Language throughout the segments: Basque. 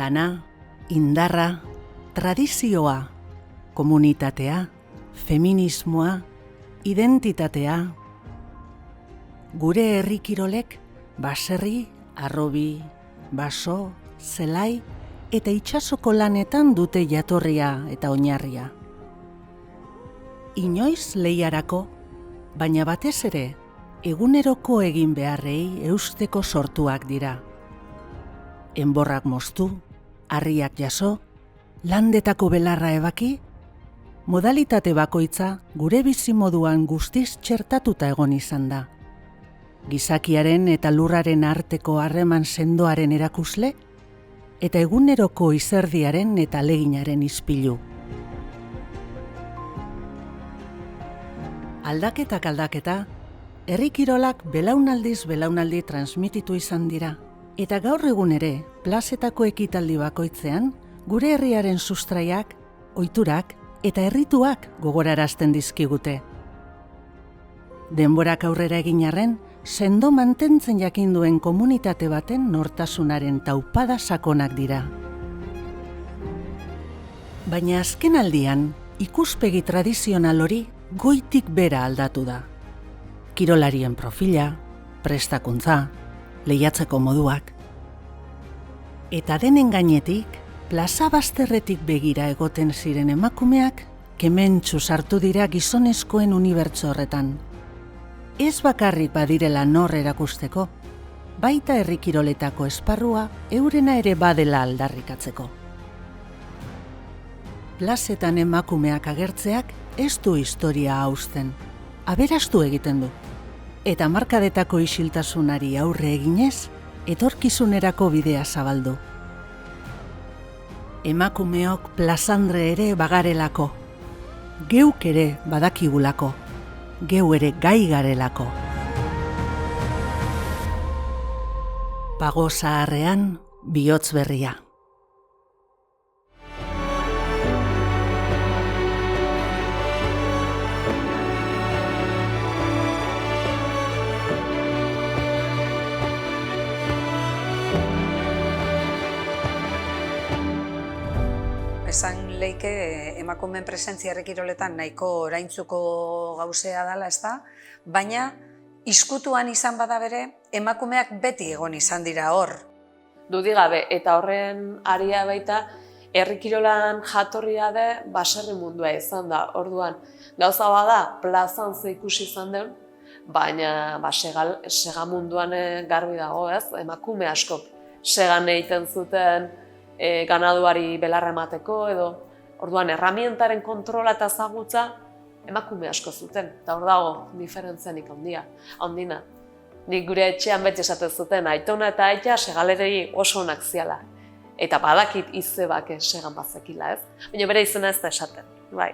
lana, indarra, tradizioa, komunitatea, feminismoa, identitatea. Gure herri kirolek baserri, harrobi, baso, zelai eta itsasoko lanetan dute jatorria eta oinarria. Inoiz lehiarako, baina batez ere eguneroko egin beharrei eusteko sortuak dira. Enborrak moztu, harriak jaso, landetako belarra ebaki, modalitate bakoitza gure bizimoduan guztiz txertatuta egon izan da. Gizakiaren eta lurraren arteko harreman sendoaren erakusle, eta eguneroko izerdiaren eta aleginaren ispilu. Aldaketak aldaketa, herri kirolak belaunaldiz belaunaldi transmititu izan dira, eta gaur egun ere, plazetako ekitaldi bakoitzean, gure herriaren sustraiak, ohiturak eta errituak gogorarazten dizkigute. Denborak aurrera egin arren, sendo mantentzen jakin duen komunitate baten nortasunaren taupada sakonak dira. Baina azken aldian, ikuspegi tradizional hori goitik bera aldatu da. Kirolarien profila, prestakuntza, lehiatzeko moduak. Eta denen gainetik, plaza bazterretik begira egoten ziren emakumeak, kementsu sartu dira gizonezkoen unibertso horretan. Ez bakarrik badirela nor erakusteko, baita herri kiroletako esparrua eurena ere badela aldarrikatzeko. Plazetan emakumeak agertzeak ez du historia hausten, aberastu egiten du. Eta markadetako isiltasunari aurre eginez, etorkizunerako bidea zabaldu. Emakumeok plazandre ere bagarelako, geuk ere badakigulako, geu ere gai garelako. Pago zaharrean, bihotz berria. Esan leike emakumeen presentzia herri kiroletan nahiko oraintzuko gauzea dela, ezta? Baina izkutuan izan bada bere, emakumeak beti egon izan dira hor. Dudik gabe, eta horren aria baita herri kirolan jatorria de baserri mundua izan da. Orduan, gauza bada plazan ze ikusi izan den, baina sega munduan garbi dago, ez? Emakume askok segan egiten zuten ganaduari belarra emateko edo orduan erramientaren kontrola eta ezagutza emakume asko zuten. Eta hor dago diferentzianik handina. Nik gure etxean beti esaten zuten aitona eta aita segalerei oso onak ziala. Eta badakit izebak segan bazekila, ez? Baina bere izena ez da esaten, bai.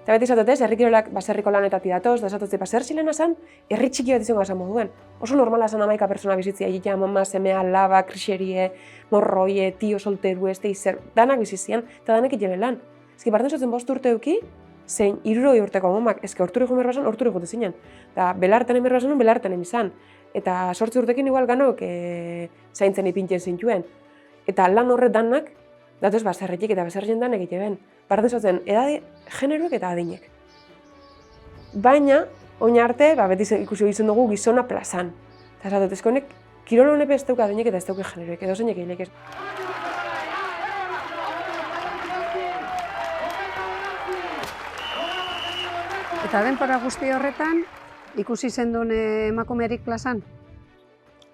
Eta beti esatutez, herri kirolak baserriko lanetatik datoz, da esatutze, zer zilena zen, herri txiki bat izango esan moduen. Oso normala zen 11 pertsona bizitzia, egita, mama, semea, laba, krixerie, morroie, tio, solteru, izer, danak bizizien, eta danak itxeben lan. Ezki, parten zotzen 5 urte euki, zein 60 urteko mamak, ezki horturi joan berbazen, horturi jote zinen. Eta belarten berbazen, belarten emizan. Eta 8 urtekin igual ganok zaintzen ipintzen zintuen. Eta lan horret danak, datoz baserritik eta baserrien danak itxeben. Parten zotzen, edade, generoek eta adinek. Baina, oin arte, beti ikusi izan dugu gizona plazan. Eta esatot, ezkonek, kirol honepe ez dauka adinek eta ez dauka generoek, edo zeinek egilek ez. Eta denbora guzti horretan, ikusi zendun emakumerik plazan?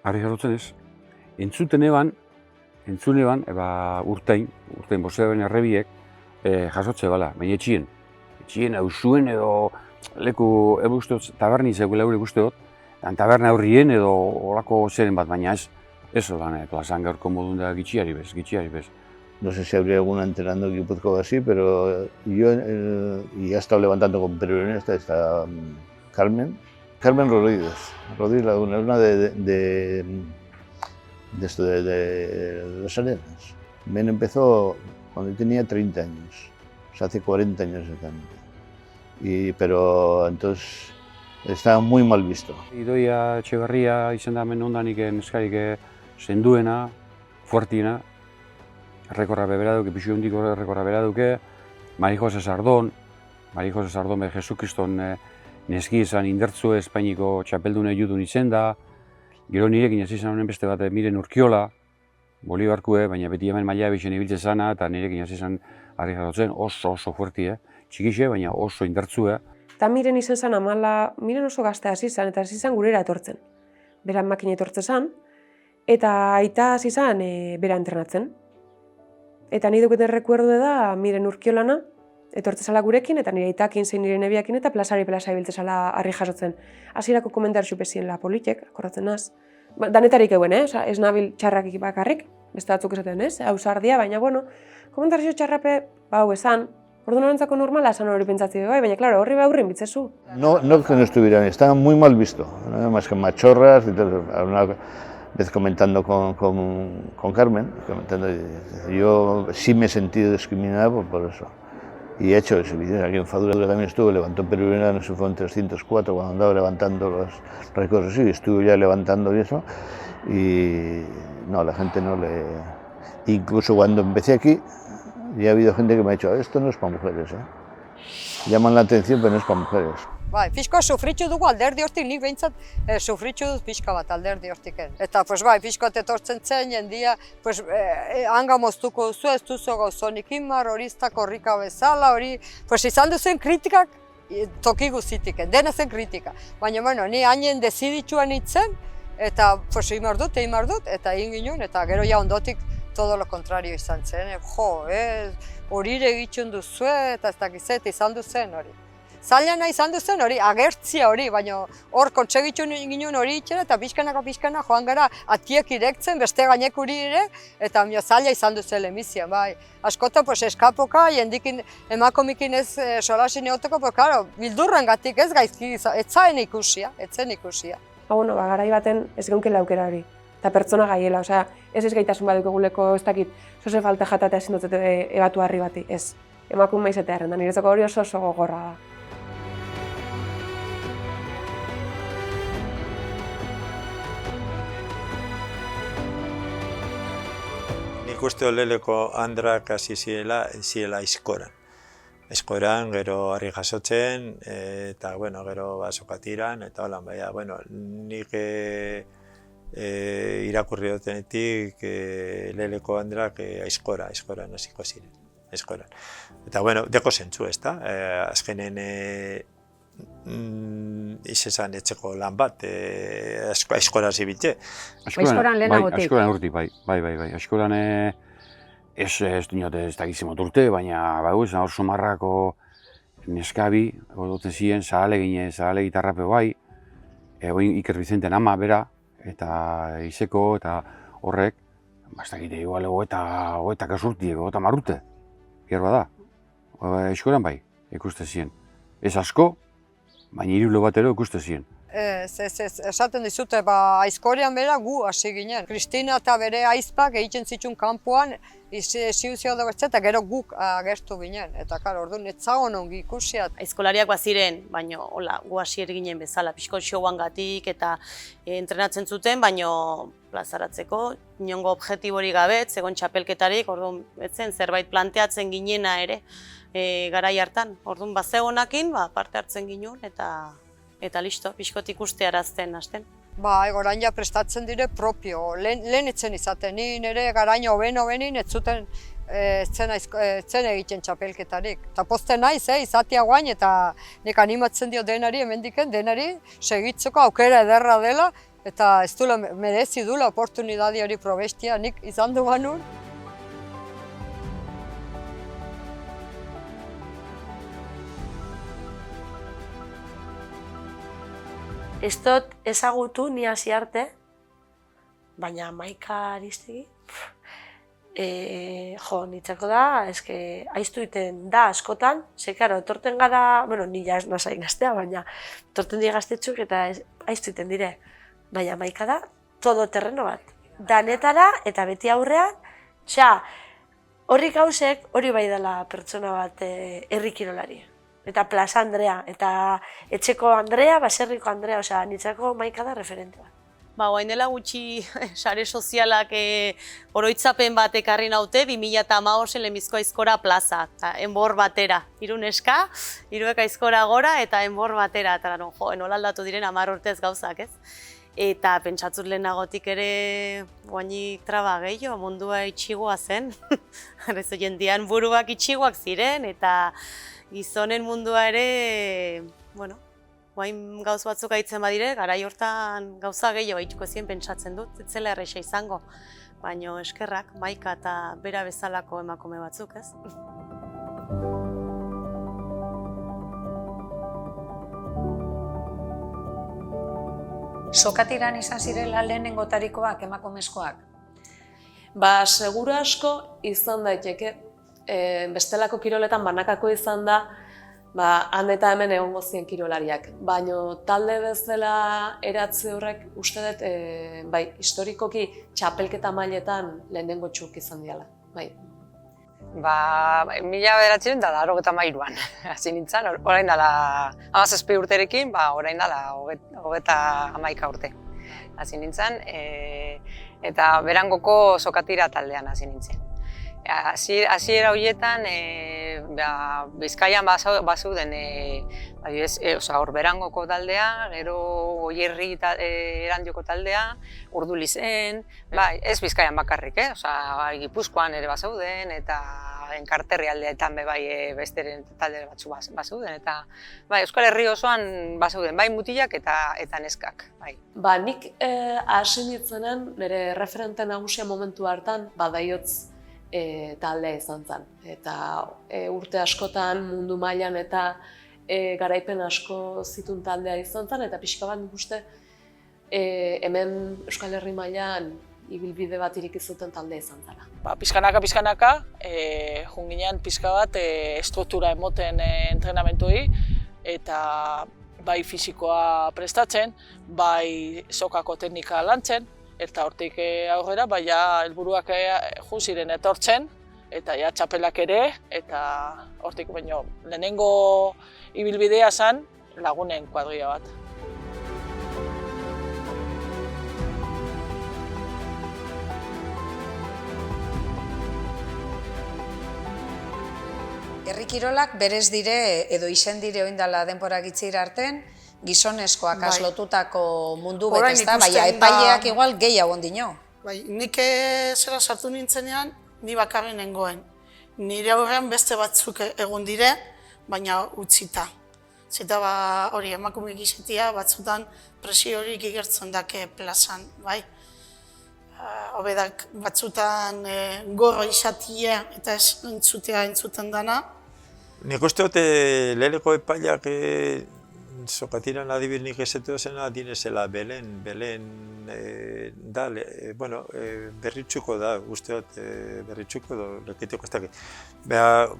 Harri jarotzen ez. Entzuten eban, urtein bostearen errebiek, jasotze bala, baina etxien hausuen edo leku ebusteot taberni zegoela eure guzteot, taberna aurrien edo olako zeren bat, baina ez lan plazan gaurko modun da gitxiari bez. No sé si habría alguna enterando en Guipúzcoa así, pero yo ya he estado levantando con peruanista, está Carmen Rodríguez Laguna, una de Las Arenas. Men empezó cuando tenía 30 años, o sea, hace 40 años exactamente. Pero entonces estaba muy mal visto. Idoia Etxeberria izan da hemen ondanik neskarik zenduena, fuertiena, errekorra bebera duke, pixu hondiko errekorra bebera duke, Mari Jose Sardon be Jesukriston neski izan indertzue Espainiko txapeldune judun izen da, gero nirekin hasi izan honen beste bat Miren Urkiola, Bolibarkue, baina beti hemen maila bixen ibiltze zana, eta nirekin hasi izan harri jarotzen, oso fuerti, txikixe, baina oso indertzue. Eta Miren izen zen Miren oso gazte hasi zen, eta hasi zen gurera etortzen. Beran makina etortzen zen, eta aita hasi zen bera entrenatzen. Eta nire duketen rekuerdu da Miren Urkiolana, etortze zala gurekin, eta nire aitakin zein nire nebiakin, eta plaza ibiltze zala harri jasotzen. Hasierako komentarxu peziela politek, akordatzen naz. Danetarik euen, ez nabil txarrak bakarrik, beste batzuk esaten, ausardia, baina, bueno, komentarxo txarrape, hau esan, ordu norentzako normala esan hori pentsatzea, baina, claro, horri aurrin bitzezu. No que no estuvieran, estaban muy mal visto, ¿no? Más que machorras, y todo. Una vez comentando con Carmen, yo sí me he sentido discriminado por eso. Y he hecho ese vídeo, aquí en Fadura también estuve, levantó Perurena, no sé, fueron 304 cuando andaba levantando los récords, sí, estuve ya levantando y eso, y no, la gente no le... Incluso cuando empecé aquí, ya ha habido gente que me ha dicho, esto no es para mujeres, Llaman la atención, pero no es para mujeres. Bai, pixka sufritxu dugu alderdi hortik, nik behintzat sufritxu dut pixka bat alderdi hortiken. Eta, bai, pixka etortzen zen, jendia, hanga moztuko duzu, ez duzu gauzonik imar, hori ez da korrika bezala, hori, izan duzen kritikak toki guzitiken, dena zen kritika. Baina, bueno, ni hainen deziditxuan itzen, eta, imar dut, eta egin ginen, eta gero ja ondotik todo lo contrario izan zen, hori egitxun duzu, eta ez dakizet izan duzen hori. Zailana izan duzen hori, agertzia hori, baina hor kontsegitu ginen hori itxera eta pixkanaka joan gara atiek irektzen, beste gainekuri ere, eta zaila izan duzen lemizia, bai. Askota, eskapoka, jendikin emakomikin ez solasin egoteko, claro, bildurren gatik ez gaizki, ez zen ikusia. Garai baten ez geunkela aukera hori, eta pertsona gaiela, ez gaitasun bat dukeguleko, ez dakit, zoze falta jata eta ezin dut ebatu harri bati, ez. Emakume izatea errendan, niretzako hori oso gogorra da. Nik uste Leleko andrak hasi ziela aizkoran. Aizkoran, gero harri jasotzen, eta, gero sokatiran, eta holan, nik irakurri dutenetik Leleko andrak aizkoran hasiko ziren. Aizkoran. Eta, deko zentzu, ez da? Azkenen izan etxeko lan bat, aizkoran zibiltze. Aizkoran lehenagotik. Aizkoran urti, bai. Aizkoran ez dinote ez dakizimot urte, baina hor Somarrako neskabi, godoten ziren, zahale gitarrape bai, Iker Vicenten ama bera, eta izeko, eta horrek, ez dakite, igual, eta kasurtiek, eta marrute, gerba da. Aizkoran bai, ikuste ziren. Ez asko, baina hirulo batero ikuste ziren. Esaten dizute, aizkorian bera gu hasi ginen. Kristina eta bere aizpak egiten zituen kanpoan, ziuzio dugu eta gero guk agertu ginen. Eta, orduan, ez zagon ongi ikusiat. Aizkolariak baziren, baina gu hasi ginen bezala, pixko showagatik eta entrenatzen zuten, baina plazaratzeko, inongo objektiborik gabe, zegoen txapelketarik, orduan, etzen zerbait planteatzen ginena ere, garai hartan. Orduan, zegoenakin, parte hartzen ginen, eta listo, pixkot ikustearazten hasten. Orain ja prestatzen dire propio, lehen etzen izaten, nire garain hobenin ez zuten zen egiten txapelketarik. Eta pozten naiz, izatea guain, eta nik animatzen dio denari, hemendiken denari, segitzeko aukera ederra dela, eta ez duela merezi duela oportunidadi hori probestia, nik izan du banun. Ez dut ezagutu ni hasi arte, baina Maika Aristegi, nitzako da, aiztu iten da askotan, etorten gara, ni ja ez nazain gaztea, baina etorten dira gaztetxuk eta aiztu iten dire. Baina Maika da, todo terreno bat. Danetara eta beti aurrean, horri gauzek hori bai dela pertsona bat herri kirolari. Eta Plaza Andrea, eta etxeko Andrea, baserriko Andrea, nitzako Maika da referente bat. Orain dela gutxi sare sozialak oroitzapen bat ekarri naute 2015 Lehenbizko Aizkora plaza, enbor batera. 3 neska, 3 aizkora gora eta enbor batera. Eta nola aldatu diren 10 urtez gauzak, ez? Eta pentsatzut lehenagotik ere guainik traba gehiago, mundua itxigoa zen. Jendean buruak itxigoak ziren eta gizonen mundua ere, bueno, guain gauz batzuk aitzen badire, garai hortan gauza gehiago haituko zien pentsatzen dut, ez zela erresa izango. Baina eskerrak, Maika eta bera bezalako emakume batzuk, ez? Sokatiran izan zirela lehenengotarikoak emakumezkoak? Seguru asko izan daiteke. Bestelako kiroletan banakako izan da, han eta hemen egongo ziren kirolariak. Baina talde bezala eratze horrek uste dut, historikoki txapelketa mailetan lehenengo txuk izan diala. 1993an hasi nintzen, orain dela 17 urterekin, orain dela 31 urte hasi nintzen, eta Berangoko sokatira taldean hasi nintzen. Hasiera horietan, Bizkaian bazeuden hor Berangoko taldea, gero Goierri Erandioko taldea, Urdulizen, ez Bizkaian bakarrik, Gipuzkoan ere bazeuden, eta Enkarterri aldeetan besteren talde batzu bazeuden, eta Euskal Herri osoan bazeuden, mutilak eta neskak. Nik hasi nintzenen, nire referente nagusia momentu hartan, Badaiotz taldea izan zen. Eta urte askotan mundu mailan eta garaipen asko zituen taldea izan zen, eta pixka bat nik uste hemen Euskal Herri mailan ibilbide bat irikizuten taldea izan zela. Pixkanaka, junginean pixka bat estruktura emoten entrenamentuei, eta bai fisikoa prestatzen, bai sokako teknika lantzen, eta hortik aurrera, helburuak ziren etortzen, eta txapelak ere, eta hortik baino lehenengo ibilbidea zen lagunen kuadria bat. Herri kirolak berez dire edo izen dire oindala denbora gitxira arten, gizonezkoak aslotutako mundu bet, ez da? Epaileak igual gehiago ondino. Nik zera sartu nintzenean, ni bakarren nengoen. Nire aurrean beste batzuk egon dire, baina utzita. Zita hori emakume gizetia batzutan presio horik igertzen dake plazan, bai? Hobedak batzutan gorro izatia eta ez entzuten dana. Nik uste dut leheneko epaileak sokatiran adibirnik ezetu zena dinezela Belen da, berritxuko da, uste dut berritxuko edo leketiko ez dakit.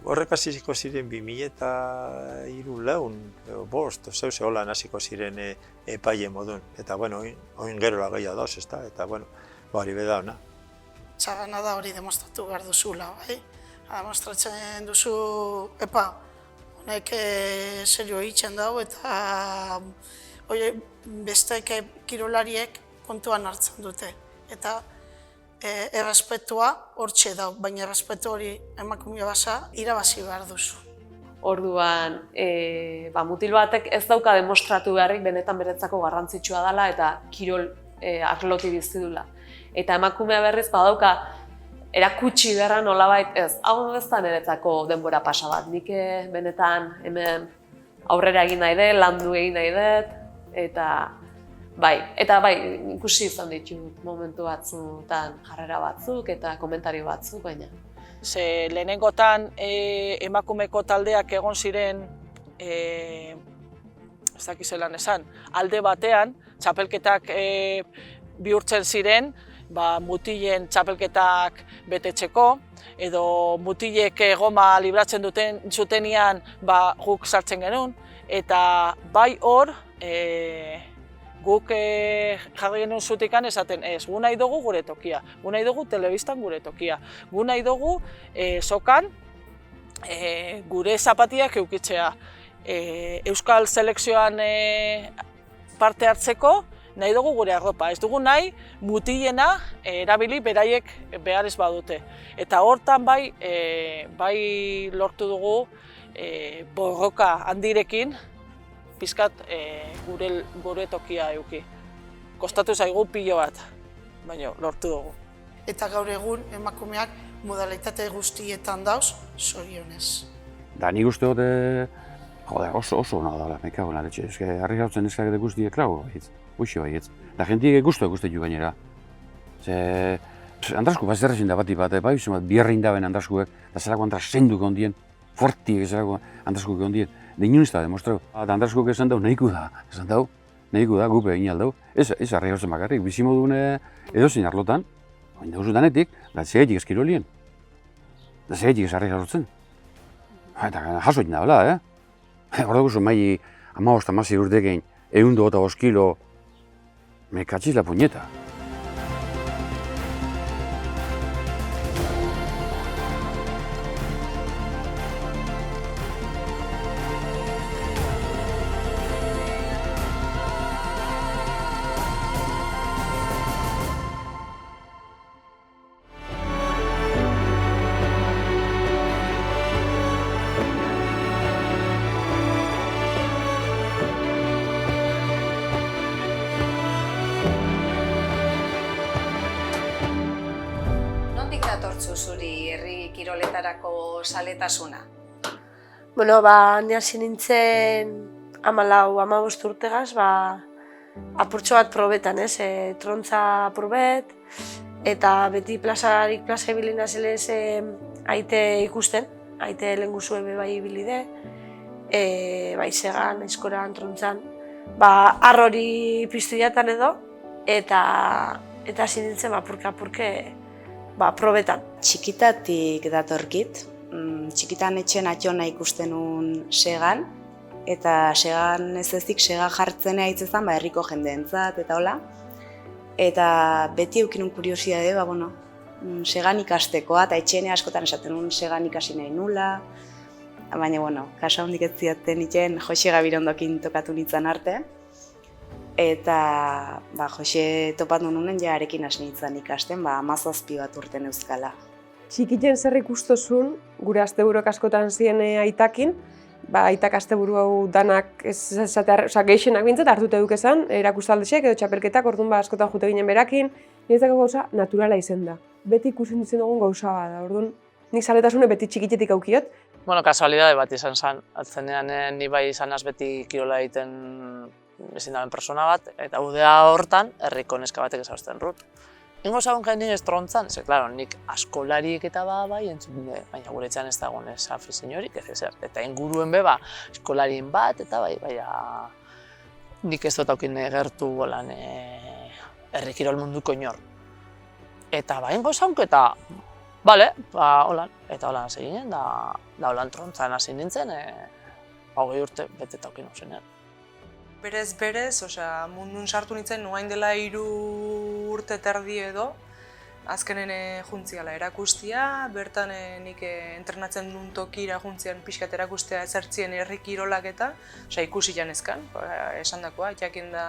Horrek hasiko ziren 2003 zeuze holan hasiko ziren epaile modun. Eta oin gerola gehiago dauz, ez da, eta hori beda hona. Txarrana da hori demostratu behar duzula, bai? Demostratzen duzu, honek serio egiten dago eta besteek kirolariek kontuan hartzen dute. Eta errespetua hortxe dago, baina errespetu hori emakumea basa irabazi behar duzu. Orduan, mutil batek ez dauka demostratu beharrik benetan beretzako garrantzitsua dela eta kirol arloti bizi dula. Eta emakumea berriz badauka erakutsi beharra nolabait ez, hau ez da niretzako denbora pasa bat. Nik benetan hemen aurrera egin nahi dut, landu egin nahi dut, eta ikusi izan ditut momentu batzutan jarrera batzuk eta komentario batzuk, baina. Lehenengotan emakumeko taldeak egon ziren, ez dakizelan esan, alde batean, txapelketak bihurtzen ziren, mutilen txapelketak betetzeko, edo mutilek goma libratzen zutenean guk sartzen genuen, eta bai hor guk jarri genuen zutikan esaten ez, gu nahi dugu gure tokia, gu nahi dugu telebistan gure tokia, gu nahi dugu sokan gure zapatiak eukitzea. Euskal selekzioan parte hartzeko, nahi dugu gure arropa, ez dugu nahi mutilena erabili beraiek behar ez badute. Eta hortan bai lortu dugu borroka handirekin pizkat gure tokia eduki. Kostatu zaigu pilo bat, baina lortu dugu. Eta gaur egun emakumeak modalitate guztietan dauz, zorionez. Da, nik uste dut, oso hona dala, mekago naretxe. Ez harri gautzen eskak eta guztiek klago baietz, uixo baietz. Da, jentiek guztiek gainera. Ze, Andrasku bat zerrezin da bati bat, bai, biherri indaben Andraskuek, da zelako Andras zenduk ondien, fortiek zelako Andraskuek ondien. Da, inun ez da demostrau. Da, Andraskuek esan dau, nahiko da, gupe egin aldau. Ez harri gautzen bakarrik, bizimodun edozein arlotan, oin dauzu danetik, da zegetik ez kirolien. Da zegetik ez harri gautzen. Eta jaso egin da, hor dagozu mai 15-16 urtekin 125 kilo, me katxiz la puñeta. Zuri herri kiroletarako saletasuna? Bueno, ni hasi nintzen 14-15 urtegaz, apurtxo bat probetan, trontza apur bet, eta beti plazarik plaza ibili nazelez aite ikusten, aite lehenguzue bai ibilide, bai segan, aizkoran, trontzan, arrori piztu jatan edo, eta hasi nintzen apurke probetan. Txikitatik datorkit. Txikitan etxen atxona ikusten nun segan, eta segan ez ezik sega jartzenea hitzezan herriko jendeentzat eta hola. Eta beti eukin un kuriosidade, segan ikastekoa, eta etxene askotan esaten nun segan ikasi nahi nula. Baina, kasa hondik ez ziaten iten Jose Gabirondokin tokatu nintzen arte. Eta Jose topatu nunen arekin hasi nintzen ikasten, 17 bat urten euskala. Txikitzen zer ikustozun, gure asteburuak askotan ziren aitakin, aitak asteburu hau danak gehixenak bintzat hartute dukezan, erakustaldesek edo txapelketak, orduan askotan jute ginen berakin, niretzako gauza naturala izen da. Beti ikusten ditzen dugun gauza bada, orduan nik zaletasune beti txikitetik aukiot. Kasualidade bat izan zen, atzenean ni bai izanaz beti kirola egiten ezin daben persona bat, eta udea hortan herriko neska batek ezausten rut. Ingo zagun jain ez trontzan, nik askolariek eta bai entzun, baina gure etxean ez dagoen ez afizinorik ez ezer. Eta inguruen eskolarien bat, eta nik ez dut aukin gertu bolan herri kirol munduko inor. Eta ingo zagun eta, holan, eta holan hasi ginen, da holan trontzan hasi nintzen, 20 urte beteta aukin hau zenean. Berez, mundun sartu nintzen, nuain dela 3 urte terdi edo, azkenen juntziala erakustia, bertan nik entrenatzen duen tokira juntzian pixkat erakustea ezertzien herri kirolak eta, ikusi janezkan, esan dakoa, jakin da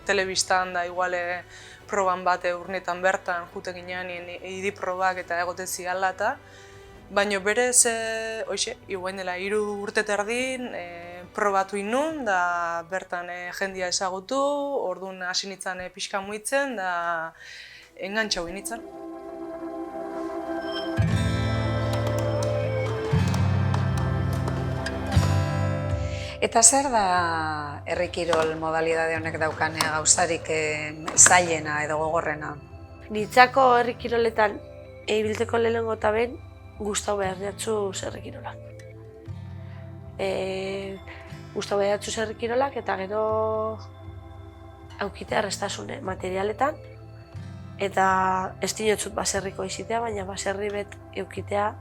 telebistan da iguale proban bat urnetan bertan jute ginean idi probak eta egoten ziala eta, baina berez, iguain dela 3 urte terdin, probatu inun, da bertan jendia ezagutu, orduan hasi nintzen pixka muitzen, da engantxau nintzen. Eta zer da herri kirol modalidade honek daukan gauzarik zailena edo gogorrena? Nitzako herri kiroletan ibiltzeko lehenengo eta behin gustau behar diatzuz herri kirolak. Gustau behar diatzuz herri kirolak eta gero aukitea errestasune materialetan eta ez dinotzut baserriko izitea, baina baserri bet eukitea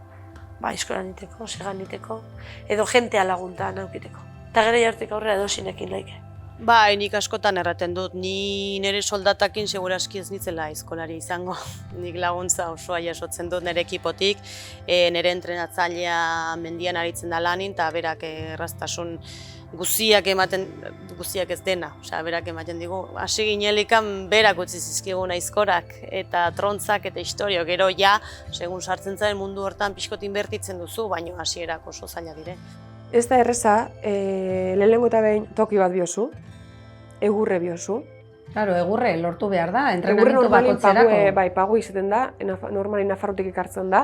eskolan niteko, segan niteko edo jentea laguntan aukiteko. Eta gero jartik aurrera edozinekin laike. Nik askotan erraten dut, ni nire soldatakin segurazki ez nitzela eskolari izango. Nik laguntza osoa jasotzen dut nire ekipotik, nire entrenatzailea mendian aritzen da lanin, eta berak erraztasun guziak ez dena, berak ematen digu. Hasi ginelikan berak utzi zizkigun aizkorak eta trontzak eta historio, gero ja, segun sartzen zaren mundu hortan pixkot inbertitzen duzu, baina hasierak oso zaila dire. Ez da erreza, lehenengo eta behin toki bat biozu, egurre biozu. Claro, egurre lortu behar da, entrenamentu bakoitzerako. Bai, pagu izaten da, normali Nafarrotik ekartzen da,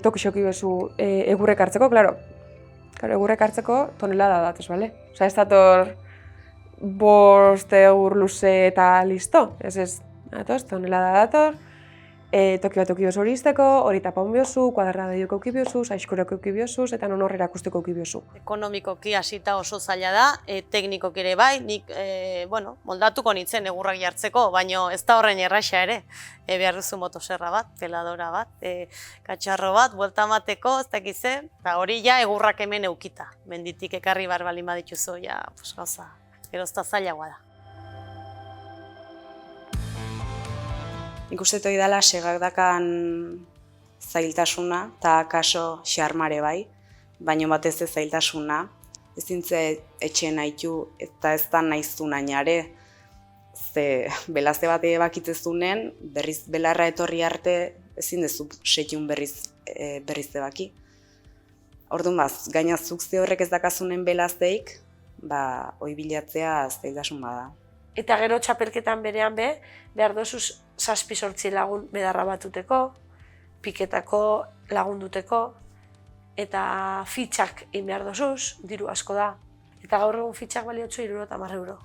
toki xoki bezu egurrek hartzeko, claro, egurrek hartzeko tonelada datoz, bale? Osa, ez dator 5 egur luze eta listo, ez, datoz, tonelada dator, toki bat euki biozu hori izteko, hori tapaun biozu, kuadrada dioko euki biozu, saizkureko euki biozu, eta non horrera akusteko euki biozu. Ekonomikoki hasita oso zaila da, teknikok ere bai, nik moldatuko nintzen egurrak jartzeko, baina ez da horren erraxa ere. Behar duzu motoserra bat, peladora bat, katxarro bat, buelta mateko, ez dakize, eta hori ja egurrak hemen eukita. Menditik ekarri bar balin badituzu, ja, gauza, gerozta zailagoa da. Nik uste toi dela segak dakan zailtasuna eta kaso xarmare bai, baina batez ez zailtasuna. Ezin ze etxeen haitu eta ez da naiztu nainare. Ze belaze bat bakitzezunen, berriz belarra etorri arte ezin dezu setxun berriz ebaki. Orduan gainazuk ze horrek ez dakazunen belazeik, hoi bilatzea zailtasun bada. Eta gero txapelketan berean behar dozu 7-8 lagun bedarra batuteko, piketako lagunduteko, eta fitxak egin behar dozuz, diru asko da. Eta gaur egun fitxak baliotzu 70 euro.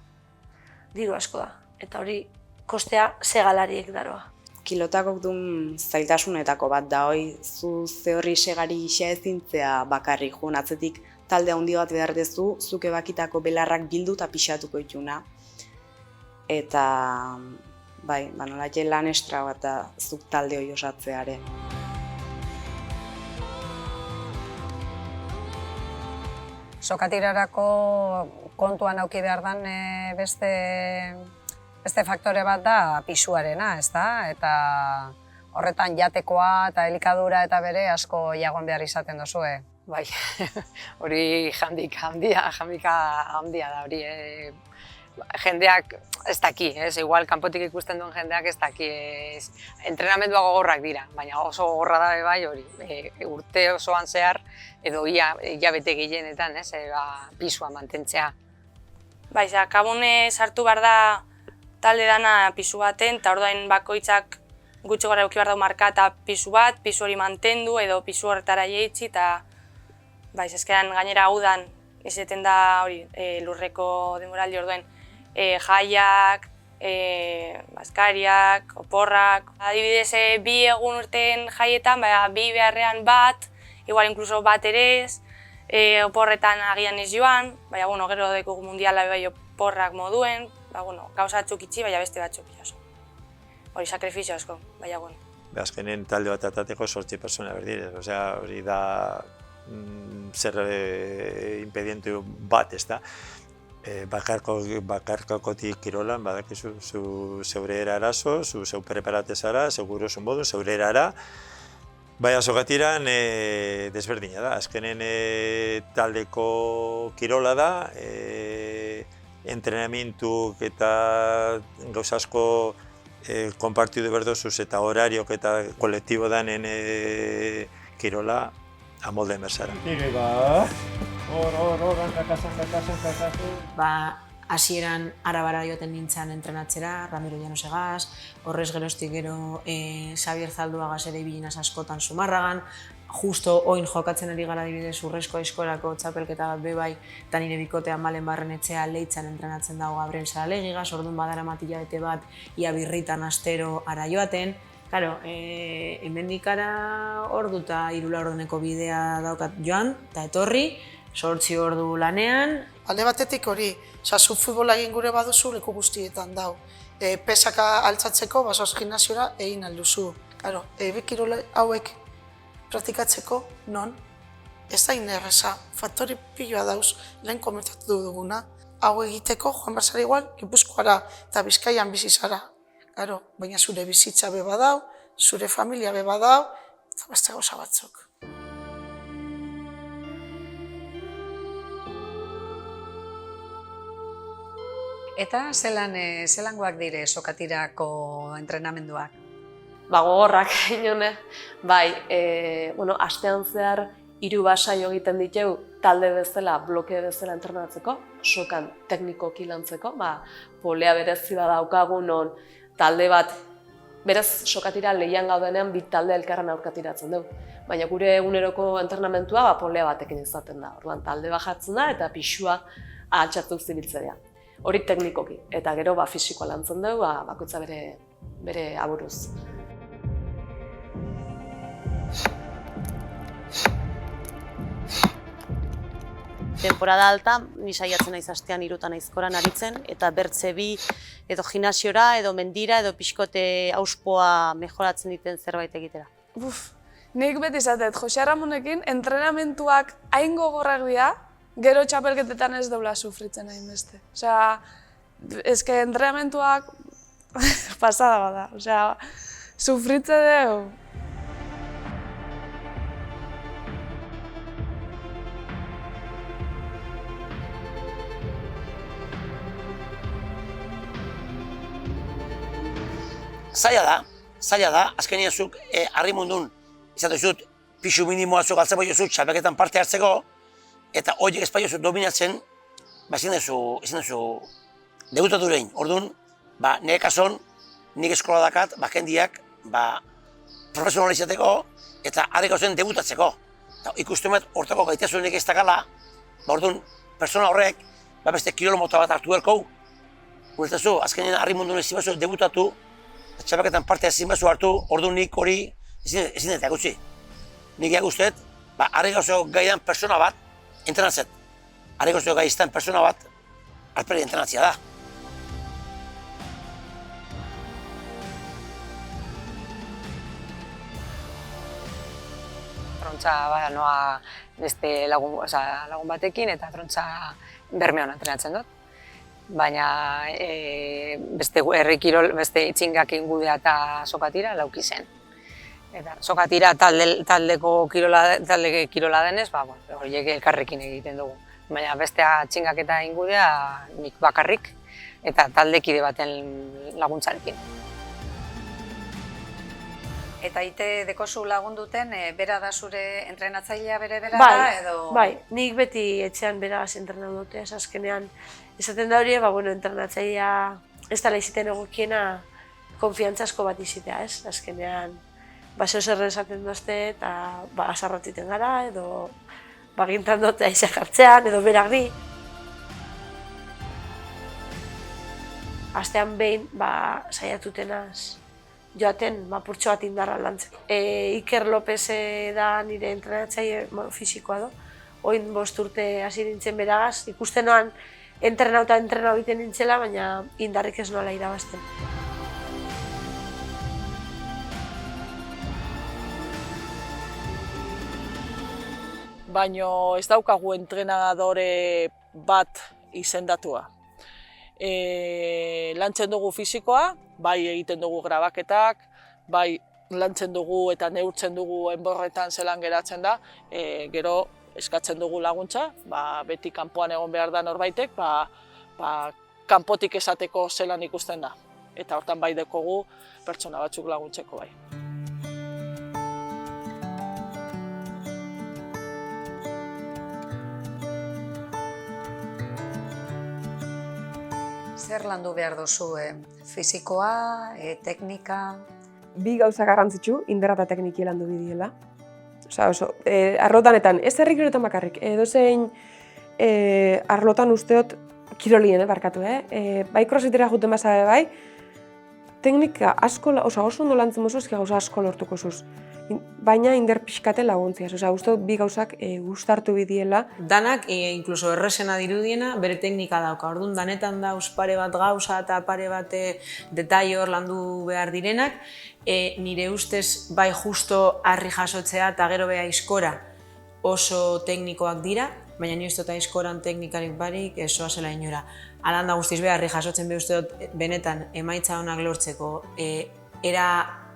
Diru asko da. Eta hori kostea segalariek daroa. Kilotakok duen zailtasunetako bat da, zu ze horri segari isa ezintzea bakarri joan atzetik talde handi bat behar dezu, zuke bakitako belarrak bildu eta pixatuko ituna. Eta, nolatxe lan estra bat da zuk talde hori osatzeare. Sokatirarako kontuan auki behar dan beste faktore bat da pisuarena, ez da? Eta horretan jatekoa eta elikadura eta bere asko jagon behar izaten dozue. Bai, hori jamika handia da hori. Jendeak ez daki, igual kanpotik ikusten duen jendeak ez daki. Entrenamendua gogorrak dira, baina oso gogorra da bai hori. Urte osoan zehar edo hilabete gehienetan pisua mantentzea. Bai, kabune sartu behar da talde dana pisu baten, eta orduan bakoitzak gutxi gara eduki behar dau marka eta pisu bat, pisu hori mantendu edo pisu horretara jeitzi, eta ezkeran gainera udan izeten da hori lurreko denboraldi orduen jaiak, baskariak, oporrak. Adibidez, 2 egun urten jaietan, 2 beharrean bat, igual inkluso bat ere ez, oporretan agian ez joan, gero deko mundiala oporrak moduen, gauza batzuk itxi, beste batzuk jaso. Hori sakrifizio asko, Azkenen talde bat atateko 8 pertsona berdire, hori da zer impedientu bat, ez da. Bakarkakotik kirolan, badakizu zeure eraso, zeu preparate zara, seguro zun modu, zeure erara. Baina sokatiran desberdina da, azkenen taldeko kirola da, entrenamientuk eta gauza asko konpartidu berdozuz eta horariok eta kolektibo danen kirola amolde emerzara. Hasieran Arabara joaten nintzen entrenatzera, Ramiro Llanosegaz, horrez geroztik gero Xabier Zalduagaz ere ibilinaz askotan Zumarragan, justo oin jokatzen ari gara adibidez Urrezko Aizkorako txapelketa bat bebai, eta nire bikotean Malen Barrenetxea Leitzan entrenatzen dago Gabriel Saralegigaz, orduan badara matilabete bat ia birritan astero ara joaten. Claro, hemendik ara ordu eta 3 orduneko bidea daukat joan, eta etorri, 8 ordu lanean. Alde batetik hori, zu futbola egin gure baduzu leku guztietan dau. Pesaka altzatzeko, basoaz gimnasiora egin alduzu. Kirol hauek praktikatzeko, non? Ez da inerreza, faktori piloa dauz, lehen komentatu duguna. Hau egiteko, joan bazara igual, Gipuzkoara eta Bizkaian bizi zara. Baina zure bizitza be badau, zure familia be badau, eta beste gauza batzuk. Eta zelangoak dire sokatirako entrenamenduak? Gogorrak, inone. Bai, astean zehar 3 basaio egiten ditugu talde bezala, bloke bezala entrenatzeko, sokan teknikoki lantzeko, polea berezi badaukagu non talde bat, berez sokatira lehian gaudenean bi talde elkarren aurkatiratzen dugu. Baina gure eguneroko entrenamentua polea batekin izaten da. Orduan talde bat jartzen da eta pisua ahaltxatu zibiltzea. Hori teknikoki, eta gero fisikoa lantzen dugu, bakoitza bere aburuz. Temporada alta, ni saiatzen naiz astean 3 aizkoran aritzen, eta bertze 2 edo gimnasiora, edo mendira, edo pixkote auspoa mejoratzen diten zerbait egitera. Nik beti izatet, Jose Ramonekin entrenamentuak hain gogorrak dira, gero txapelketetan ez daula sufritzen hainbeste. Osea, eske entrenamentuak pasada bada, osea, sufritze dugu. Zaila da, azkenean zuk harri mundun izatu zut pixu minimoa zuk galtzen bai zut txapelketan parte hartzeko eta horiek ez bai zut dominatzen, ezin duzu debutatu lehin. Orduan, nire kason, nik eskola dakat, jendiak profesionala izateko eta harri gauzen debutatzeko. Ikusten bat hortako gaitasunik ez dakala, orduan, persona horrek beste kirolo mota bat hartu berko. Guretzazu, azkenean harri mundun ez zibazu debutatu, txapelketan parte ezin bazu hartu, orduan nik hori ezin dut egutzi. Nik eguztet, harri gauzeko gaidan persona bat entrenatzet. Harri gauzeko gaiztan persona bat alperi entrenatzia da. Trontza noa beste lagun batekin eta trontza Bermeon entrenatzen dut. Baina beste itxingak ingudea eta sokatira lauki zen. Eta sokatira taldeko kirola denez, horiek elkarrekin egiten dugu. Baina beste txingak eta ingudea nik bakarrik eta taldekide baten laguntzarekin. Eta ite dekozu lagunduten, bera da zure entrenatzailea bere-bera da edo? Bai, nik beti etxean beragaz entrenatu dute, azkenean. Esaten da hori, entrenatzailea ez dela iziten egokiena konfiantzasko bat izitea, ez? Azkenean, zeo zer esaten duzte eta azarratiten gara, edo gintan dute aizak hartzean, edo beragri. Astean behin, saiatutenaz joaten purtsu bat indarra lantzeko. Iker López da nire entrenatzaile fisikoa do. Oin 5 urte hasi nintzen beragaz, ikusten noan entrenau egiten nintzela, baina indarrik ez nola irabazten. Baina ez daukagu entrenadore bat izendatua. Lantzen dugu fisikoa, bai egiten dugu grabaketak, bai lantzen dugu eta neurtzen dugu enborretan zelan geratzen da, gero eskatzen dugu laguntza, beti kanpoan egon behar da norbaitek, kanpotik esateko zelan ikusten da. Eta hortan bai dekogu pertsona batzuk laguntzeko bai. Zer landu behar duzu, fisikoa, teknika? Bi gauza garrantzitsu, indarra eta tekniki landu bidiela. Arlotanetan, ez herrikiroletan bakarrik, edozein arlotan usteot kirolien, barkatu, bai crossfitera juten bazabe bai, teknika asko, oso ondo lantzen mozu, gauza asko lortuko zuz. Baina indar pixkate laguntziaz, uste bi gauzak gustartu bidiela. Danak, inkluso erresena dirudiena, bere teknika dauka. Orduan, danetan dauz pare bat gauza eta pare bat detail hor landu behar direnak. Nire ustez, bai justo harri jasotzea eta gero beha aizkora oso teknikoak dira, baina ni uste eta aizkoran teknikarik barik esoa zela inora. Alan da guztiz beha harri jasotzen be uste dut benetan emaitza honak lortzeko era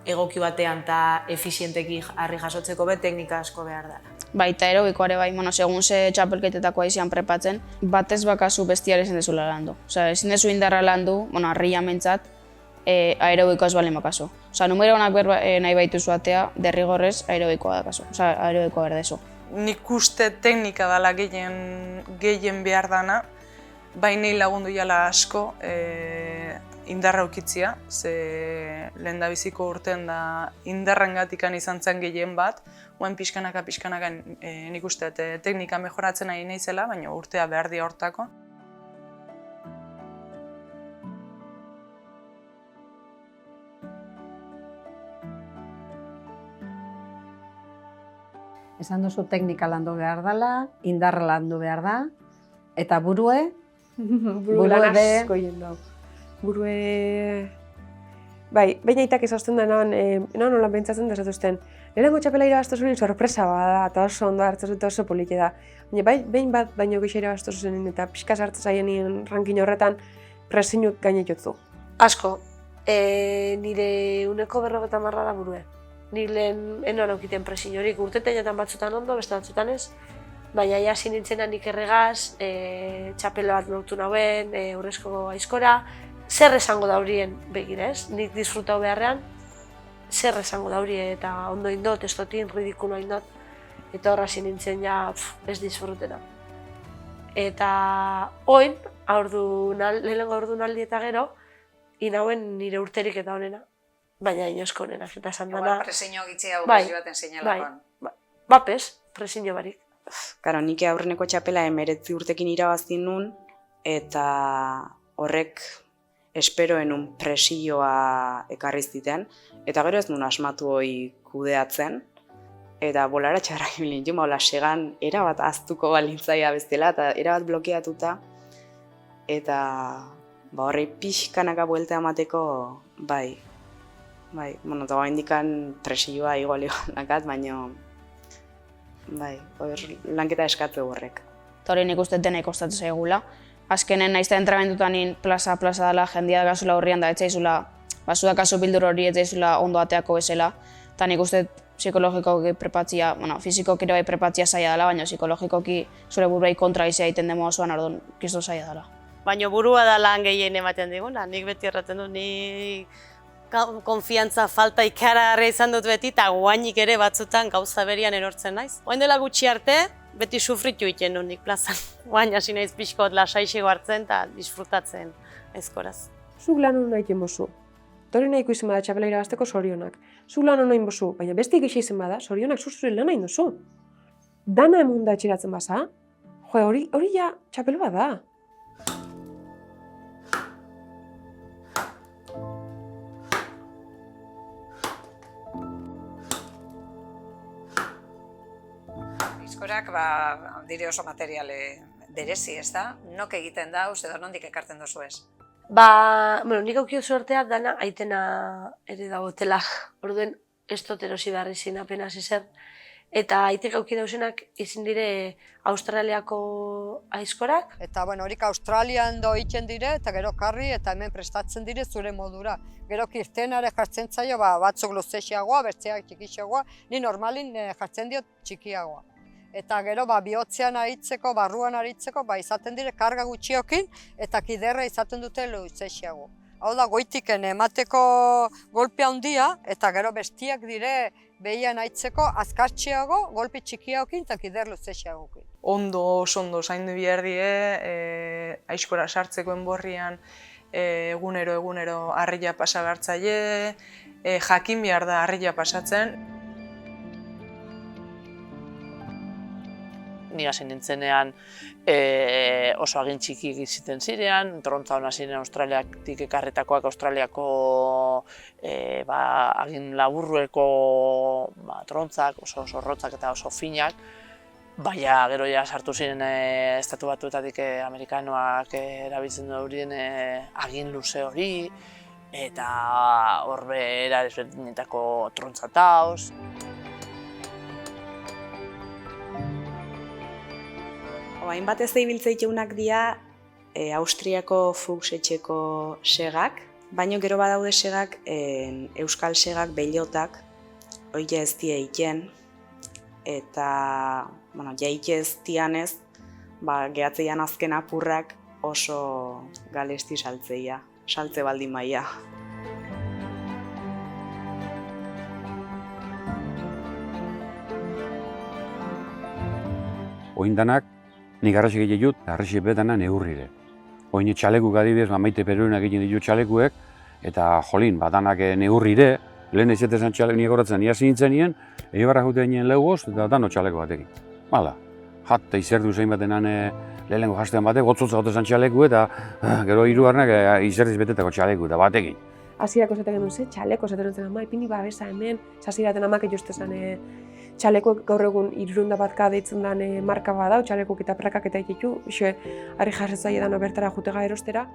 egoki batean eta efizienteki harri jasotzeko be teknika asko behar dara. Baita aerobikoare bai, segun ze txapelketetako aizian prepatzen, batez bakazu bestiare ezin dezula landu. Ezin dezu indarra landu, harria mentzat, aerobikoa ez balen bakazu. Numero onak nahi baituzu atea, derrigorrez aerobikoa dakazu, aerobikoa berdezu. Nik uste teknika dela gehien behar dana, baina lagundu jala asko indarra ukitzia, ze lehendabiziko urtean da indarrengatikan izan zen gehien bat, oain pixkanaka nik uste teknika mejoratzen ari naizela, baina urtea behar dia hortako. Esan duzu teknika landu behar dela, indarra landu behar da, eta burue? Burue asko egin dau. Burue... Bai, baina aitak ezausten da nola pentsatzen desatuzten. Lehenengo txapela irabaztozunin sorpresa bada, eta oso ondo hartzen dut oso polite da. Baina behin bat baino gehiago irabaztozunin eta pixka sartzen zaien rankin horretan presinuk gainetutzu. Asko, nire uneko 50 da burue. Ni lehen enoan aukiten presin horik, urtetenetan batzutan ondo, beste batzutan ez. Baina hasi nintzena nik erregaz, txapelo bat lortu nauen, urrezko aizkora. Zer esango da horien begira ez, nik disfrutau beharrean, zer esango da horie eta ondo indot, ez dotin, ridikulo indot. Eta horra hasi nintzen ja, ez disfrutena. Eta oin, lehenengo ordunaldi eta gero, inauen nire urterik eta honena. Baina inosko honenak eta esan dana. Igual presiño gitzea hori baten seinalakoan. Bapes, presiño barik. Karo, nik aurreneko txapela 19 urtekin irabazin nun, eta horrek esperoen un presioa ekarri ziten, eta gero ez nun asmatu hori kudeatzen, eta bolara txarrak bilin jo, segan erabat aztuko balintzaia bestela, eta erabat blokeatuta, eta horri pixkanaka buelta emateko, bai, eta bain dikan presioa igual nakat, baina lanketa eskatu horrek. Eta hori nik uste denek kostatu zaigula. Azkenen naizta entramentutan plaza dela, jendia dakazula horrian da, etzaizula, basudakazu bildur hori etzaizula ondo ateako bezala. Eta nik uste psikologikoki prepatzia, fizikoki ere bai prepatzia zaila dela, baina psikologikoki zure buruei kontra izia egiten demo osoan, orduan kisto zaila dela. Baina burua da lan gehien ematen diguna, nik beti erraten du, nik konfiantza falta ikaragarria izan dut beti, eta guainik ere batzutan gauza berian erortzen naiz. Oain dela gutxi arte, beti sufritu egiten du nik plazan. Guain hasi naiz pixkot lasaixego hartzen eta disfrutatzen aizkoraz. Zuk lan hona egiten bozu. Hori nahiko izan bada txapela irabazteko zorionak. Zuk lan hona egin bozu, baina beste ikisa izan bada, zorionak zuzure lan egin dozu. Dana emunda etxeratzen baza, hori ja txapel bat da. Aizkorak dire oso materiale berezi, ez da? Nok egiten da, edo nondik ekartzen dozu ez? Nik aukio suertea dana aitena ere dagotela. Orduen ez dut erosi behar izin apenas ezer. Eta aitek auki dauzenak izin dire Australiako aizkorak. Eta horik Australian doitzen dire eta gero karri eta hemen prestatzen dire zure modura. Gero kirtenare jartzen zaio batzuk luzesiagoa, bertzeak txikiagoa, ni normalin jartzen diot txikiagoa. Eta gero bihotzean aritzeko, barruan aritzeko, izaten dire karga gutxiokin eta kiderra izaten dute luzesiago. Hau da, goitiken emateko golpe handia eta gero bestiak dire behian aitzeko azkartxeago, golpe txikiagokin eta kider luzesiagokin. Oso ondo zaindu behar die, aizkora sartzeko enborrian egunero harria pasa behartzaile, jakin behar da harria pasatzen. Ni hasi nintzenean oso agin txiki ziten zirean, trontza hona ziren Australiatik ekarretakoak, Australiako agin laburrueko trontzak, oso zorrotzak eta oso finak. Baina gero ja sartu ziren estatu batuetatik amerikanoak erabiltzen duen agin luze hori, eta horbe era desberdinetako trontzatauz. Hainbat ez ibiltzea iteunak dira Austriako Fuchs-etxeko segak, baina gero badaude segak, euskal segak, bellotak, hori ez die egiten. eta jaikez tianez, gehatzeian azken apurrak oso galesti saltzeia, saltze baldin maia. Oindanak, nik arrasi gehiagut, arrasi betana neurrire. Oin txalekuk adibidez, Maite Peruenak egin ditu txalekuek, eta jolin, danak neurrire, lehen ezetezan txalek nik horatzen, ia zintzen nien, eibarra jute nien lehugoz, eta dano txaleko batekin. Hala, eta izerdu zein batenan lehenengo jastean batek, gotzotza gotezan txaleku, eta gero hirugarrenak izerdiz betetako txaleku, eta batekin. Hasierako esaten genuen, txaleko esaten zen ama, ipini babesa hemen, sasiraten amak ejostezan txalekuek gaur egun 300 deitzen den marka badau, txalekuek eta prakak eta ititu, iso, harri jarretzaile dana bertara jutega erostera.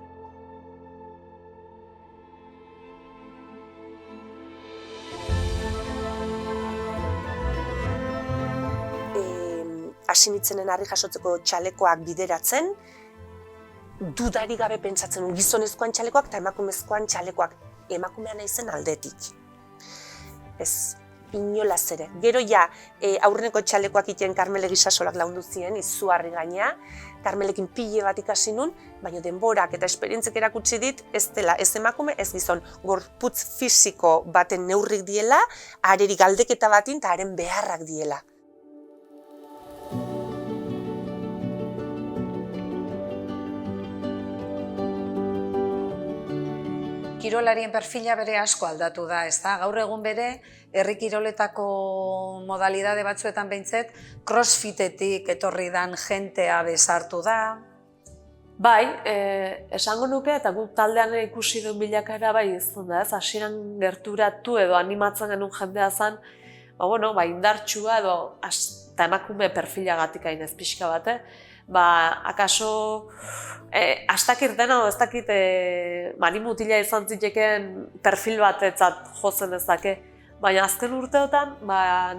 Hasi nitzenen harri jasotzeko txalekoak bideratzen, dudarik gabe pentsatzen gizonezkoan txalekoak eta emakumezkoan txalekoak emakumea naizen aldetik. Ez, inolaz ere. Gero ja, aurreneko txalekoak iten Karmele Gisasolak laundu zien, izugarri gaina, Karmelekin pile bat ikasi nun, baina denborak eta esperientzek erakutsi dit, ez dela, ez emakume, ez gizon, gorputz fisiko baten neurrik diela, areri galdeketa batin eta haren beharrak diela. Kirolarien perfila bere asko aldatu da, ezta? Gaur egun bere, herri kiroletako modalidade batzuetan behintzet, crossfitetik etorri dan jentea bezartu da. Bai, esango nuke, eta guk taldean ikusi duen bilakaera bai izan da, ez? Hasieran gerturatu edo animatzen genuen jendea zen, indartsua edo eta emakume perfilagatik hain ez pixka bate, akaso ez dakit dena, ez dakit mani mutila izan zitekeen perfil batetzat jotzen dezake. Baina azken urteotan,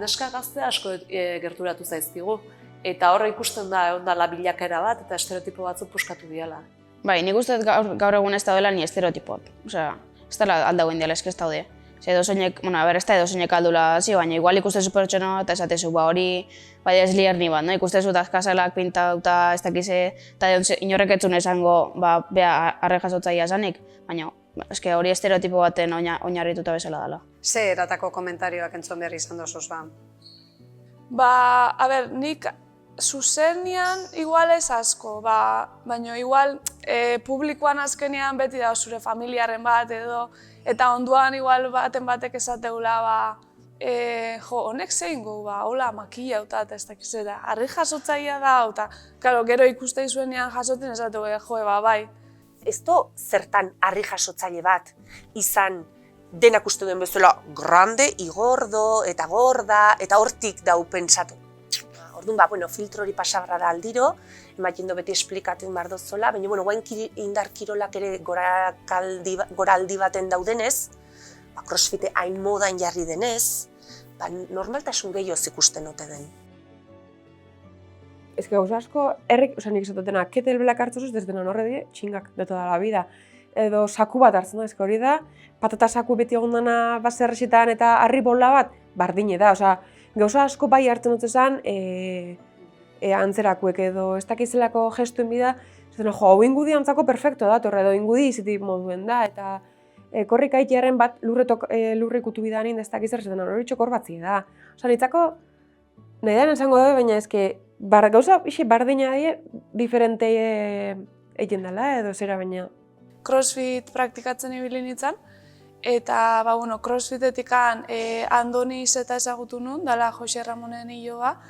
neska gazte asko gerturatu zaizkigu. Eta horre ikusten da, egon dela bilakaera bat, eta estereotipo batzuk puskatu diala. Bai, nik uste gaur egun ez daudela ni estereotipoak. Osea, ez dela aldagoen dela, eske ez daude. Edozeinek, ez da edozeinek aldula hazi, baina igual ikustezu pertsona eta esatezu hori ez lierni bat, ikustezu azkazalak pintauta ez dakize, eta inorrek etzun esango bea arre jasotzaia zanik, baina eske hori estereotipo baten oinarrituta bezala dela. Ze eratako komentarioak entzun behar izan dozuz nik zuzenian igual ez asko, baina igual publikoan azkenean beti da zure familiaren bat edo, eta onduan igual baten batek esateula, honek zein gu, hola, makilla eta ez dakiz eta harri jasotzaia da, eta gero ikuste izuenean jasoten esateu, bai. Ez do zertan harri jasotzaile bat izan denak uste duen bezala grande, igordo eta gorda, eta hortik dau pentsatu. Orduan, filtro hori pasabarra da aldiro, ematen beti esplikatzen behar dozola, baina, guain indar kirolak ere goraldi baten daudenez, crossfite hain modan jarri denez, normaltasun gehioz ikusten ote den. Ez que gauza asko, nik esatotena, ketelbelak hartzozuz, ez dena horre die, txingak, de toda la vida. Edo saku bat hartzen da, ez que hori da, patata saku beti egon dana baserresetan eta harri bola bat, bardine da, gauza asko bai hartzen dut esan, antzerakuek edo ez dakizelako gestuen bida, hau ingudi antzako perfecto da, edo ingudi izitik moduen da, eta korrik aitearen bat lurrik utu bidanin ez dakizer, hori txokor batzi da. Nitzako, nahi da esango da, baina ez que gauza bardina die diferente egin dela edo zera baina. Crossfit praktikatzen ibili nintzen, eta crossfitetikan Andoniz eta ezagutu nun, dela Jose Ramonen hiloba,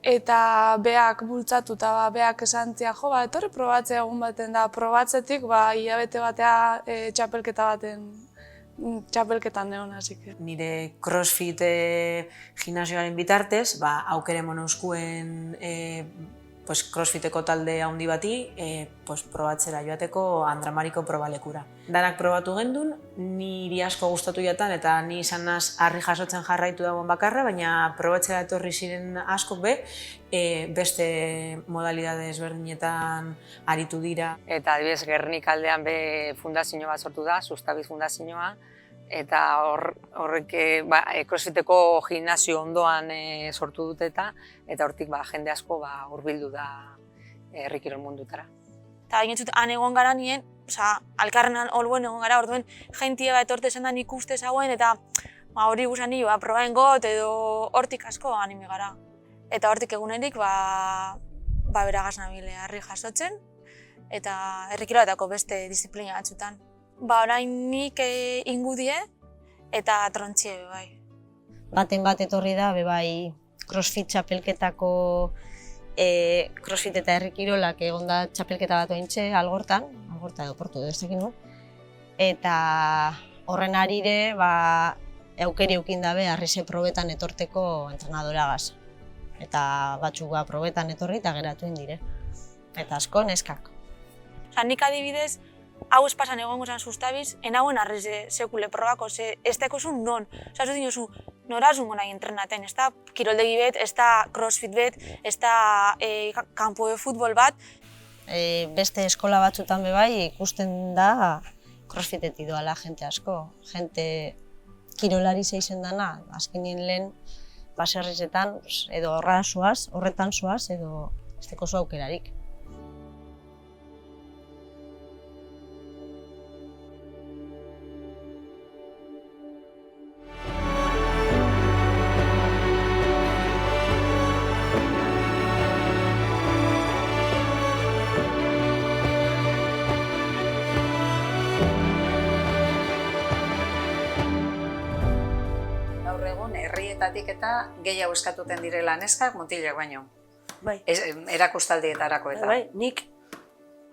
eta beak bultzatu eta beak esan zian, etorri probatzea egun baten da, probatzetik hilabete batea txapelketan neon hasik. Nire crossfit gimnasioaren bitartez, aukere monouskuen crossfiteko talde handi bati probatzera joateko Andramariko probalekura. Danak probatu gendun, niri asko gustatu jatan eta ni izan naz harri jasotzen jarraitu dagoen bakarra, baina probatzera etorri ziren askok beste modalidade ezberdinetan aritu dira. Eta adibidez Gernik aldean fundazio bat sortu da, Sustabiz fundazioa, eta horrek crossfiteko gimnasio ondoan sortu dute eta hortik jende asko hurbildu da herri kirol mundutara. Eta gainotzut han egon gara nien, alkarrenan oluen egon gara, orduen jentie etorte zen da nik uste zagoen, eta hori guzan nio, probaen got edo hortik asko anime gara. Eta hortik egunerik, beragaz nabile harri jasotzen, eta herri kiroletako beste disiplina batzutan. Orain nik ingudie eta trontxie bai. Baten bat etorri da, bai crossfit txapelketako crossfit eta herri kirolak egon da txapelketa bat ointxe Algorta edo Portu edo ezekin du. Eta horren arire, aukeri eukin dabe Arrise probetan etorteko entrenadoragaz. Eta batzuk probetan etorri eta geratu indire. Eta asko neskak. Nik adibidez, hau espasan egongo zan sustabiz, enauen Arrise sekule probako, ez dakozun non. Ez dinozu, norazungo nahi entrenaten, ez da kiroldegi bet, ez da crossfit bet, ez da kanpo de futbol bat. Beste eskola batzutan bai ikusten da crossfitetik doala jente asko. Jente kirolari zeizen dana, azkenien lehen baserrizetan edo horretan zoaz edo ez dakozu aukerarik. Herrietatik eta gehiago eskatuten direla neskak mutilak baino. Bai. Erakustaldietarako eta. Bai, nik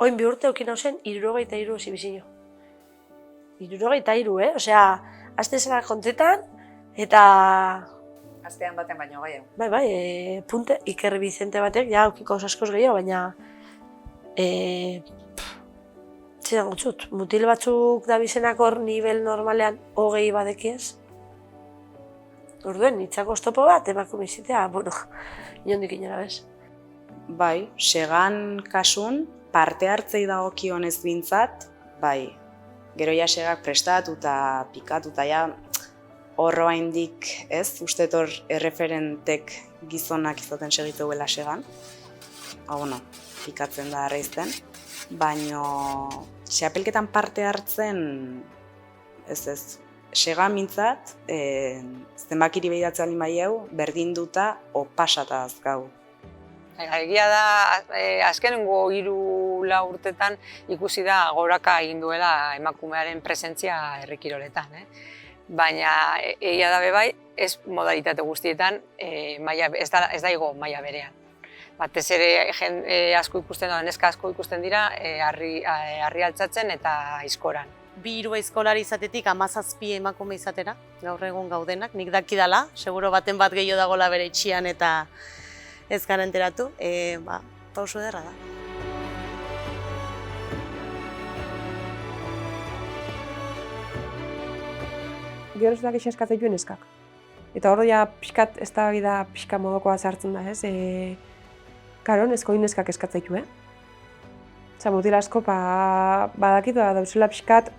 oin bi urte eukin hau zen 63 zibizio. 63, Osea, aste zela kontetan eta... Astean baten baino gehiago. Bai, punte, Iker Bizente batek, ja, aukiko askoz gehiago, baina... Zidan gutzut, mutil batzuk dabizenak hor nivel normalean hogei badekiez. Orduen, nitzako oztopo bat, emakume izitea, inondik inora bez. Bai, segan kasun, parte hartzei dagokionez bintzat, bai, gero ja segak prestatu eta pikatu eta ja horro haindik ez, uste hor erreferentek gizonak izaten segitu guela segan. Pikatzen da arreizten, baino txapelketan parte hartzen, ez, sega mintzat, zenbakiri behidatzen maieu, berdin duta o pasata azkau. Egia da, azkenengo 3-4 urtetan ikusi da goraka egin duela emakumearen presentzia herri kiroletan. Baina egia da bai, ez modalitate guztietan ez da igo maila berean. Batez ere asko ikusten da, neska asko ikusten dira harri altzatzen eta aizkoran. 2 aizkolari izatetik 17 emakume izatera, gaur egun gaudenak, nik dakidala, seguro baten bat gehiago dagoela bere etxean eta ez gara enteratu, pauso ederra da. Gero zetak esaskatzen joen eskak. Eta hor ja pixkat, ez da bida pixka modokoa zartzen da, ez? Karo, nesko neskak eskatzen joen. Mutil asko badakitu da dauzela pixkat,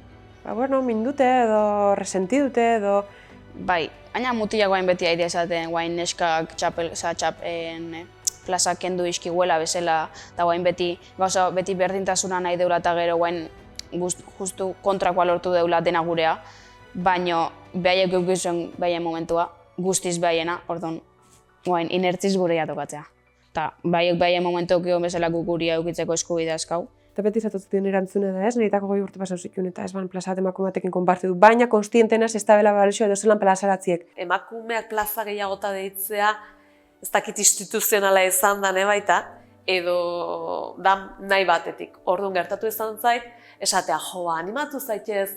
mindute edo resenti dute edo... Bai, baina mutilak guain beti aidea esaten, guain neskak plazak kendu izkiguela bezala, eta guain beti berdintasuna nahi deula eta gero guain justu kontrakoa lortu deula dena gurea, baina behaiek eukizuen behaien momentua, guztiz behaiena, orduan guain inertziz gurea tokatzea. Eta behaiek behaien momentu eukio bezala guria eukitzeko eskubidea eskau. Eta beti zatotzen erantzune da ez, niretako 2 urte pasau zituen eta ez plaza bat emakume batekin konpartitu, baina konstientenaz ez da bela baluzioa edo zelan plazaratziek. Emakumeak plaza gehiagota deitzea, ez dakit instituzionala izan da baita, edo da nahi batetik. Orduan gertatu izan zait, esatea animatu zaitez,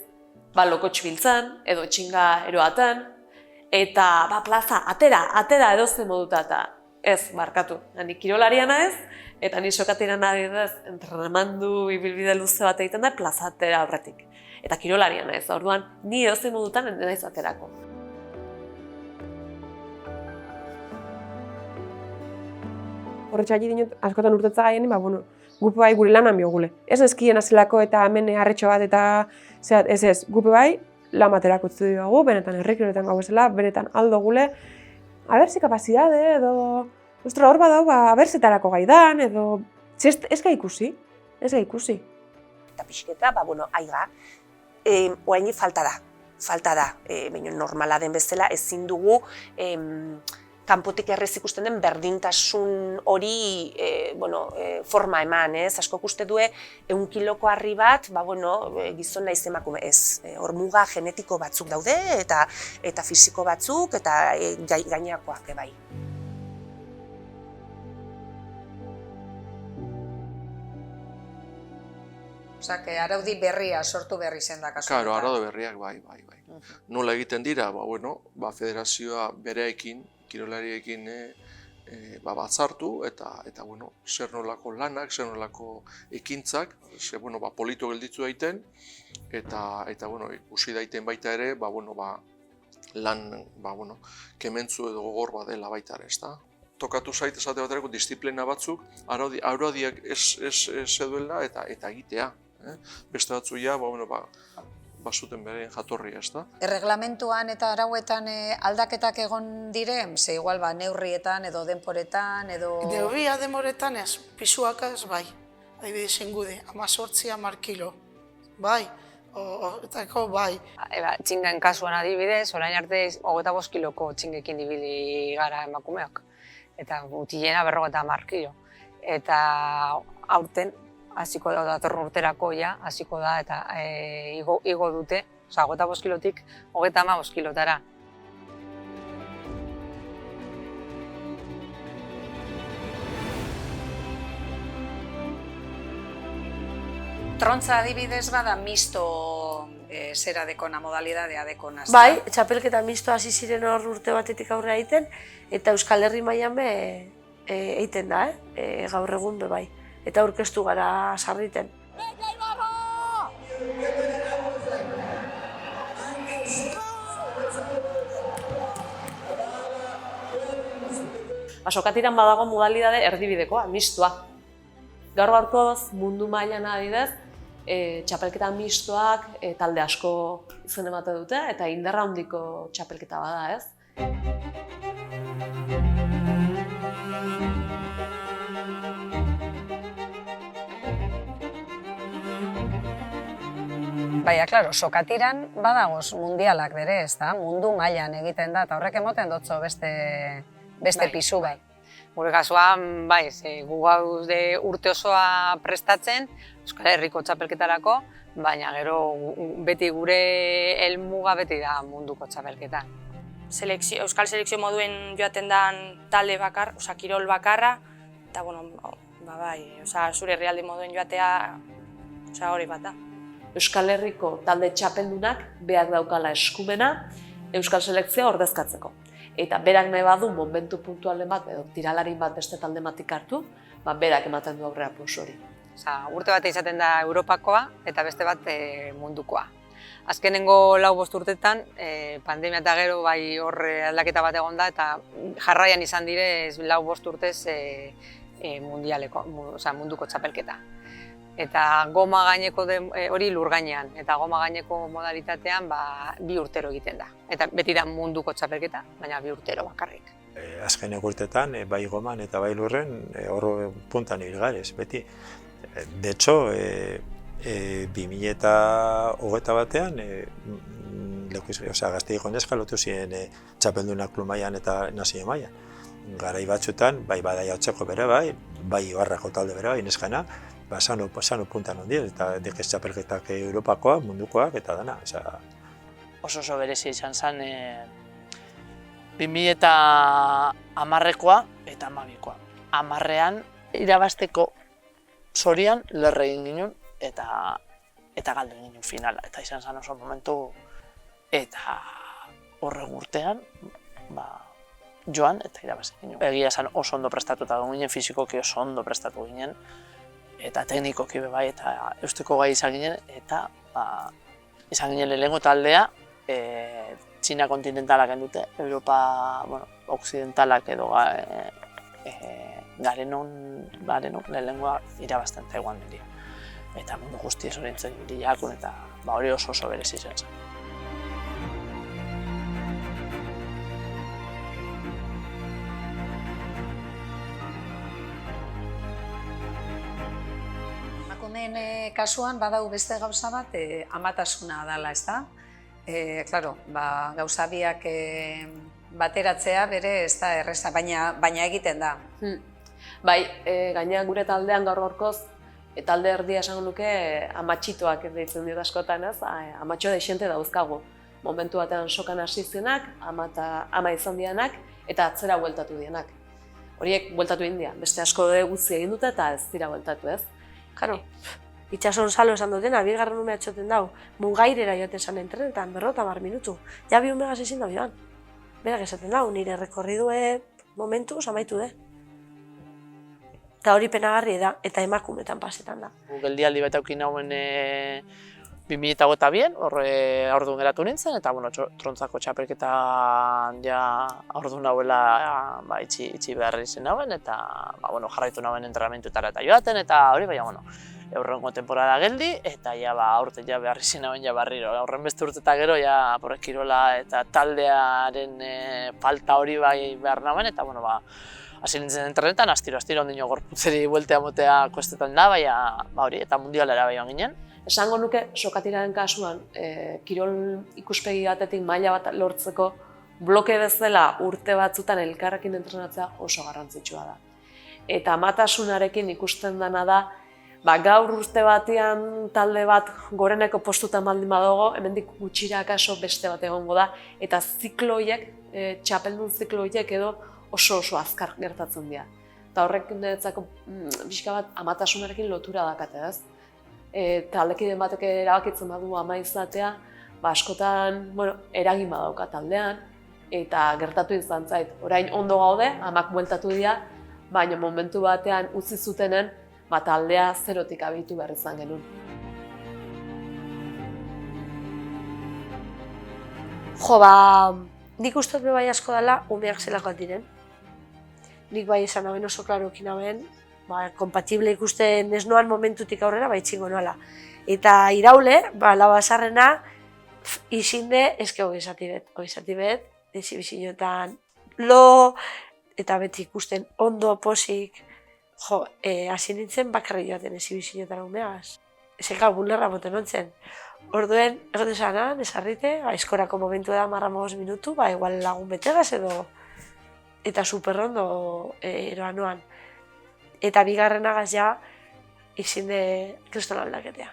lokotx biltzen, edo txinga eroaten, eta plaza, atera edozen moduta eta ez, barkatu. Nik kirolariana ez, eta ni sokatiran adibidez, entrenamandu ibilbide luze bat egiten da plaza atera aurretik. Eta kirolariana ez, orduan ni edozen modutan naiz aterako. Horretxai dinot, askotan urtetza gaien, gupe bai gure lanan biogule. Ez neskien azelako eta hemen harretxo bat eta ez, gupe bai lan baterak utzi dugu, benetan herrikiroletan gauzela, benetan aldo gule, abertzi kapazidade edo, ostra, hor badau, abertzetarako gaidan, edo, ez ga ikusi. Eta pixketa, aiga, oraindik falta da, baina normala den bezala ezin dugu kanpotik errez ikusten den berdintasun hori forma eman, asko uste du 100 kiloko harri bat, gizon naiz emakume ez. Hor muga genetiko batzuk daude eta fisiko batzuk eta gainerakoak bai. Osa, araudi berria sortu berri zen da kasu. Claro, araudi berriak, bai. Nola egiten dira, federazioa bereekin, kirolariekin batzartu eta zer nolako lanak, zer nolako ekintzak, politu gelditzu daiten eta ikusi daiten baita ere, lan kementzu edo gogor badela baita ere, ezta? Tokatu zait esate baterako disiplina batzuk, araudiak ez eduela eta egitea. Beste batzuia, basuten beren jatorria, ezta? Erreglamentuan eta arauetan aldaketak egon diren? Ze igual neurrietan edo denporetan edo... Neurria denporetan ez, pisuak ez bai. Adibidez ingude, 18-10 kilo. Bai, etako bai. Txingen kasuan adibidez, orain arte 25 kiloko txingekin ibili gara emakumeak. Eta mutilena 50 kilo. Eta aurten, hasiko da datorren urterako hasiko da eta igo dute, 25 kilotik 35 kilotara. Trontza adibidez bada misto zera dekona, modalidadea dekona. Bai, txapelketa misto hasi ziren hor urte batetik aurrera egiten, eta Euskal Herri mailan egiten da, gaur egun bai. Eta aurkeztu gara sarriten. Sokatiran badago modalidade erdibidekoa, mistoa. Gaur gaurkoz mundu mailan adibidez, txapelketa mistoak talde asko izen ematen dute eta indarra handiko txapelketa bada, ez? Baina, klaro, sokatiran badagoz mundialak bere, ez da? Mundu mailan egiten da, eta horrek emoten dutzo beste pisu bai. Gure kasuan, gu gaude urte osoa prestatzen, Euskal Herriko txapelketarako, baina gero beti gure helmuga beti da munduko txapelketa. Euskal selekzio moduen joaten den talde bakar, kirol bakarra, eta zure herrialde moduen joatea hori bat da. Euskal Herriko talde txapeldunak behar daukala eskumena Euskal selekzioa ordezkatzeko. Eta berak nahi badu momentu puntualen bat, edo tiralarin bat beste talde batik hartu, berak ematen du aurrera plus hori. Urte bat izaten da Europakoa eta beste bat mundukoa. Azkenengo 4-5 urtetan, pandemia eta gero horre aldaketa bat egon da, eta jarraian izan dire 4-5 urtez munduko txapelketa. Eta goma gaineko hori lur gainean, eta goma gaineko modalitatean 2 urtero egiten da. Eta beti da munduko txapelketa, baina 2 urtero bakarrik. Azkenek urtetan, bai goman eta bai lurren, hor puntan ibilgarez, beti. De hecho, 2021 batean, Gazteiko neska lotu ziren txapeldunak klub mailan eta nazio mailan. Garai batzuetan, bai badaia hotzeko bere bai ibarrako talde bere bai, neskana, sano puntan ondiz, eta dekez txapelketak Europakoak, mundukoak eta dana. Oso berezia izan zen 2010koa eta 2012koa. 2010ean irabazteko zorian lerre egin ginen eta galdu ginen finala. Eta izan zen oso momentu eta horrek urtean joan eta irabazi ginen. Egia zen oso ondo prestatuta ginen, fizikoki oso ondo prestatu ginen, eta teknikoki bai eta eusteko gai izan ginen, eta izan ginen lehenengo taldea, Txina kontinentalak dute, Europa occidentalak edo garenon lehenengoa irabazten zaigoan niri. Eta mundu guztiez orientzen jakun eta hori oso berezi izan zen. emakumeen kasuan badau beste gauza bat amatasuna dela, ezta? Claro, gauza biak bateratzea bere ez da erreza, baina egiten da. Bai, gainera gure taldean gaur-gaurkoz, talde erdia esango nuke amatxitoak deitzen dira askotan, ez? Amatxo deixente dauzkagu. Momentu batean sokan hasi zenak, ama izan dianak, eta atzera bueltatu dianak. Horiek bueltatu egin dira, beste asko gutzi egin dute eta ez dira bueltatu, ez? Karo, itxason salo esan dutena, bigarren umea txoten dau, Mungairera joaten zan entrenetan, 50 minutu. Ja bi umegaz ezin da joan. Berak esaten dau, nire rekorridue momentu amaitu de. Eta hori penagarri da, eta emakumetan pasetan da. Geldialdi bat aukin hauen 2022an, orduan geratu nintzen, eta trontzako txapelketan orduan nauela itxi behar izan nauen, eta jarraitu nauen entrenamentuetara eta joaten, eta hori, aurrengo temporada geldi, eta aurten behar izan nauen barriro. Horren beste urte eta gero, kirola eta taldearen falta hori behar nauen, eta hasi nintzen entrenetan, astiro ondino gorputzeri bueltea motea kostetan da, hori, eta mundialera joan ginen. Esango nuke, sokatiraren kasuan, kirol ikuspegi batetik maila bat lortzeko bloke bezala urte batzutan elkarrekin entrenatzea oso garrantzitsua da. Eta amatasunarekin ikusten dena da, gaur urte batean talde bat goreneko postutan baldin badago, hemendik gutxira akaso beste bat egongo da, eta zikloiek, txapeldun zikloiek edo oso azkar gertatzen dira. Eta horrek niretzako pixka bat amatasunarekin lotura dakate, ez? Taldekide batek erabakitzen badu ama izatea, askotan eragin badauka taldean, eta gertatu izan zait. Orain ondo gaude, amak bueltatu dira, baina momentu batean utzi zutenen, taldea zerotik abitu behar izan genuen. Nik uste dut bai asko dela umeak zelakoak diren. Nik bai esan hauen oso klarokin hauen, kompatible ikusten ez noan momentutik aurrera, itxingo noala. Eta iraule, labazarrena, izinde, eske hogezati bet, exhibizioetan lo, eta beti ikusten ondo, posik, hasi nintzen bakarri joaten exhibizioetan umeagaz. Zeka, bulerra boten ontzen. Orduen, egote zanan, esarrite, eskorako momentu da 15 minutu, igual lagun betegaz edo, eta superrondo eroan noan. Eta bigarrenagaz izinde kriston aldaketea.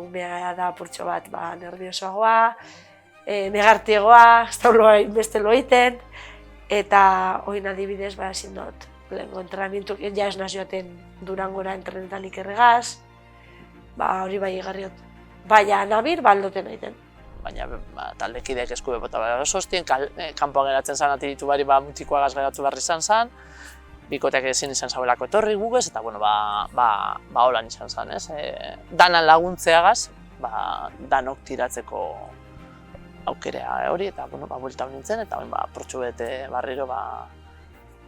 Umea da purtxo bat nerviosoagoa, negartiegoa, ez da beste loiten, eta oin adibidez ezin dut. Lehenko entrenamientu, ez naz joaten Durangora entrenetan ikerregaz, hori bai egarriot. Baina nabir baldoten egiten. Baina taldekideek eskube bota behar sostien, kanpoan geratzen zan atiritu bari mutikoagaz geratu behar izan zan, bikoteak ezin izan zabelako etorri gugez, eta holan izan zan, ez? Danan laguntzeagaz, danok tiratzeko aukerea hori, eta bueltan nintzen, eta portxu bete barriro,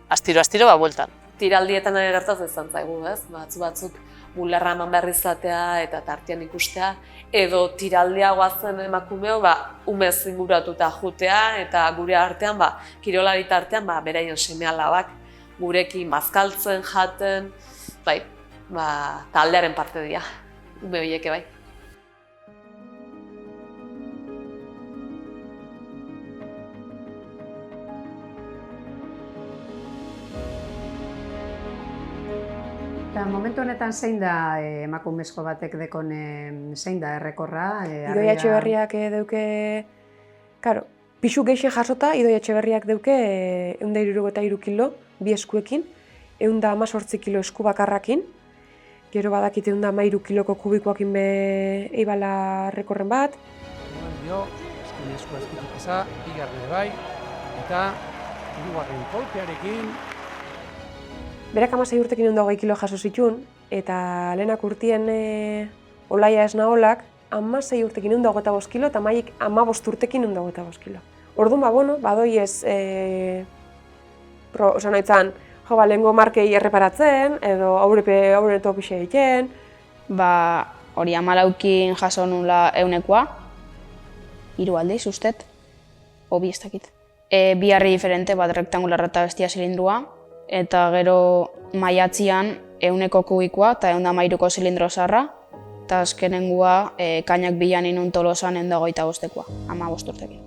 astiro bueltan. Tiraldietan ere gertatzen izan zaigu, ez? Batzuk bularra eman behar izatea eta tartean ikustea, edo tiraldia goazen emakumeo umez inguratuta jutea, eta gure artean, kirolari tartean, beraien seme-alabak gurekin bazkaltzen, jaten, taldearen parte dira, ume horieke bai. Momentu honetan zein da emakumezko batek dekon zein da errekorra? Idoia Etxeberriak deuke, pixu geixen jasota, Idoia Etxeberriak deuke 163 kilo, bi eskuekin, 118 kilo esku bakarrakin, gero badakit 113 kiloko kubikoakin eibala rekorren bat. Eskuin eskua eskutik eza, bigarren bai, eta hirugarren kolpearekin. Berak 16 urtekin 120 kilo jaso zituen, eta lehenak urtien olaia ez naholak, 16 urtekin 125 kilo, eta maik 15 urtekin 125 kilo. Orduan, badoi ez, lehenko markei erreparatzen, edo aurreto pixe egiten. Hori 14kin jaso nula eunekoa, 3 aldiz ustet, hobi ez dakit. Bi harri diferente, bat rektangularra eta bestia zilindrua, eta gero maiatzian 100 kubikoa eta 113ko zilindro zaharra, eta azkenengua kainak bilan inun Tolosan 125koa, 15 urtekin.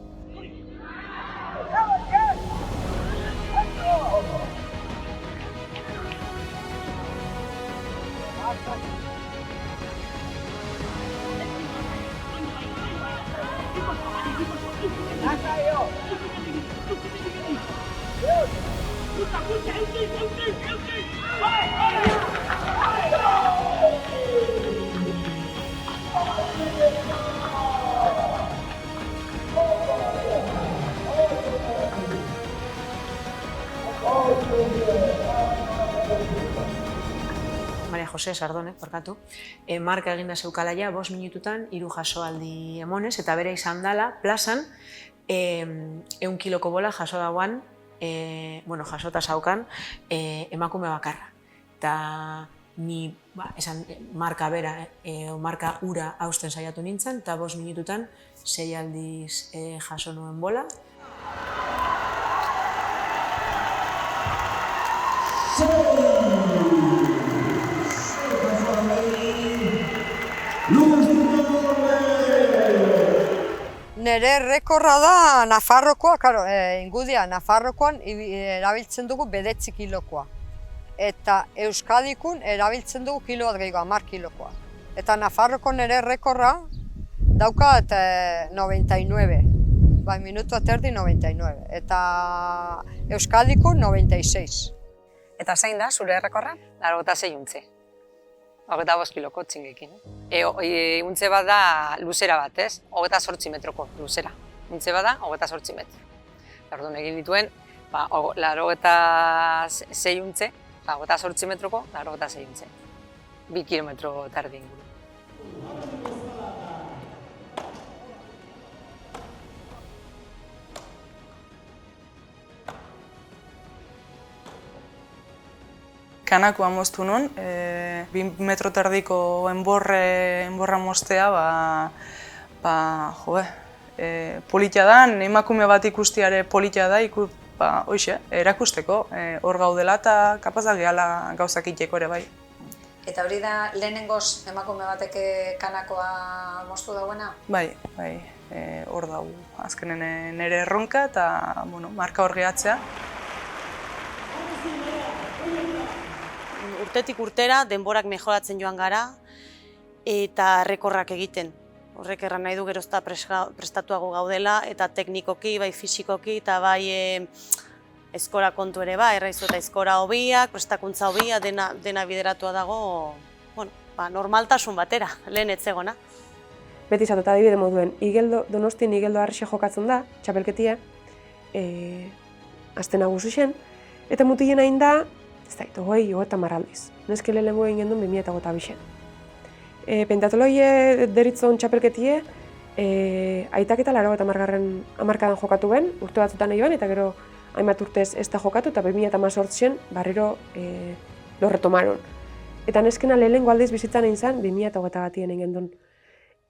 Maria Jose Sardonek, barkatu, marka eginda zeukalaia 5 minututan 3 jasoaldi emonez, eta bere izan dela, plazan, 100 kiloko bola jaso dauan, jasota zaukan, emakume bakarra. Eta ni marka bera, marka ura hausten saiatu nintzen, eta 5 minututan 6 aldiz jaso nuen bola. Nere rekorra da Nafarrokoa, ingudia Nafarrokoan erabiltzen dugu 9 kilokoa. Eta Euskadikun erabiltzen dugu kilo bat gehiago, 10 kilokoa. Eta Nafarroko nere rekorra daukat 99, minutu aterdi 99. Eta Euskadikun 96. Eta zein da, zure errekorra? 86 untze. 25 kiloko txingekin. Untze bat da luzera bat, ez? 28 metroko luzera. Untze bat da 28 metro. Orduan egin dituen, 86 untze, 28 metroko, 86 untze. 2 kilometro terdi inguru. Kanakoa moztu nun, 2 metro terdiko enborra moztea, politia da, emakume bat ikustiare politia da, erakusteko, hor gaudela eta kapazak gehala gauzak iteko ere bai. Eta hori da lehenengoz emakume batek kanakoa moztu dauena? Bai, hor dago azkenen nire erronka eta marka hor gehatzea. Urtetik urtera denborak mejoratzen joan gara eta errekorrak egiten. Horrek erran nahi du gerozta prestatuago gaudela eta teknikoki, bai fisikoki eta bai eskora kontu ere bai, erraizu eta eskora hobiak, prestakuntza hobia, dena bideratua dago normaltasun batera, lehen etzegona. Beti izatu eta adibide moduen, Donostien Igeldo Arrexe jokatzen da, txapelketia, azte nagusi zen, eta mutilen hain da, ez da, 20 aldiz. Neske lehenengo egin gendun 2022. Pentatoloie deritzon txapelketie, aitak eta 80 hamarkadan jokatu ben, urte batzutan nahi ben, eta gero hainbat urtez ez da jokatu, eta 2018 barriro lo retomaron. Eta neskena lehenengo aldiz bizitzan egin zen, 2021 batien egin gendun.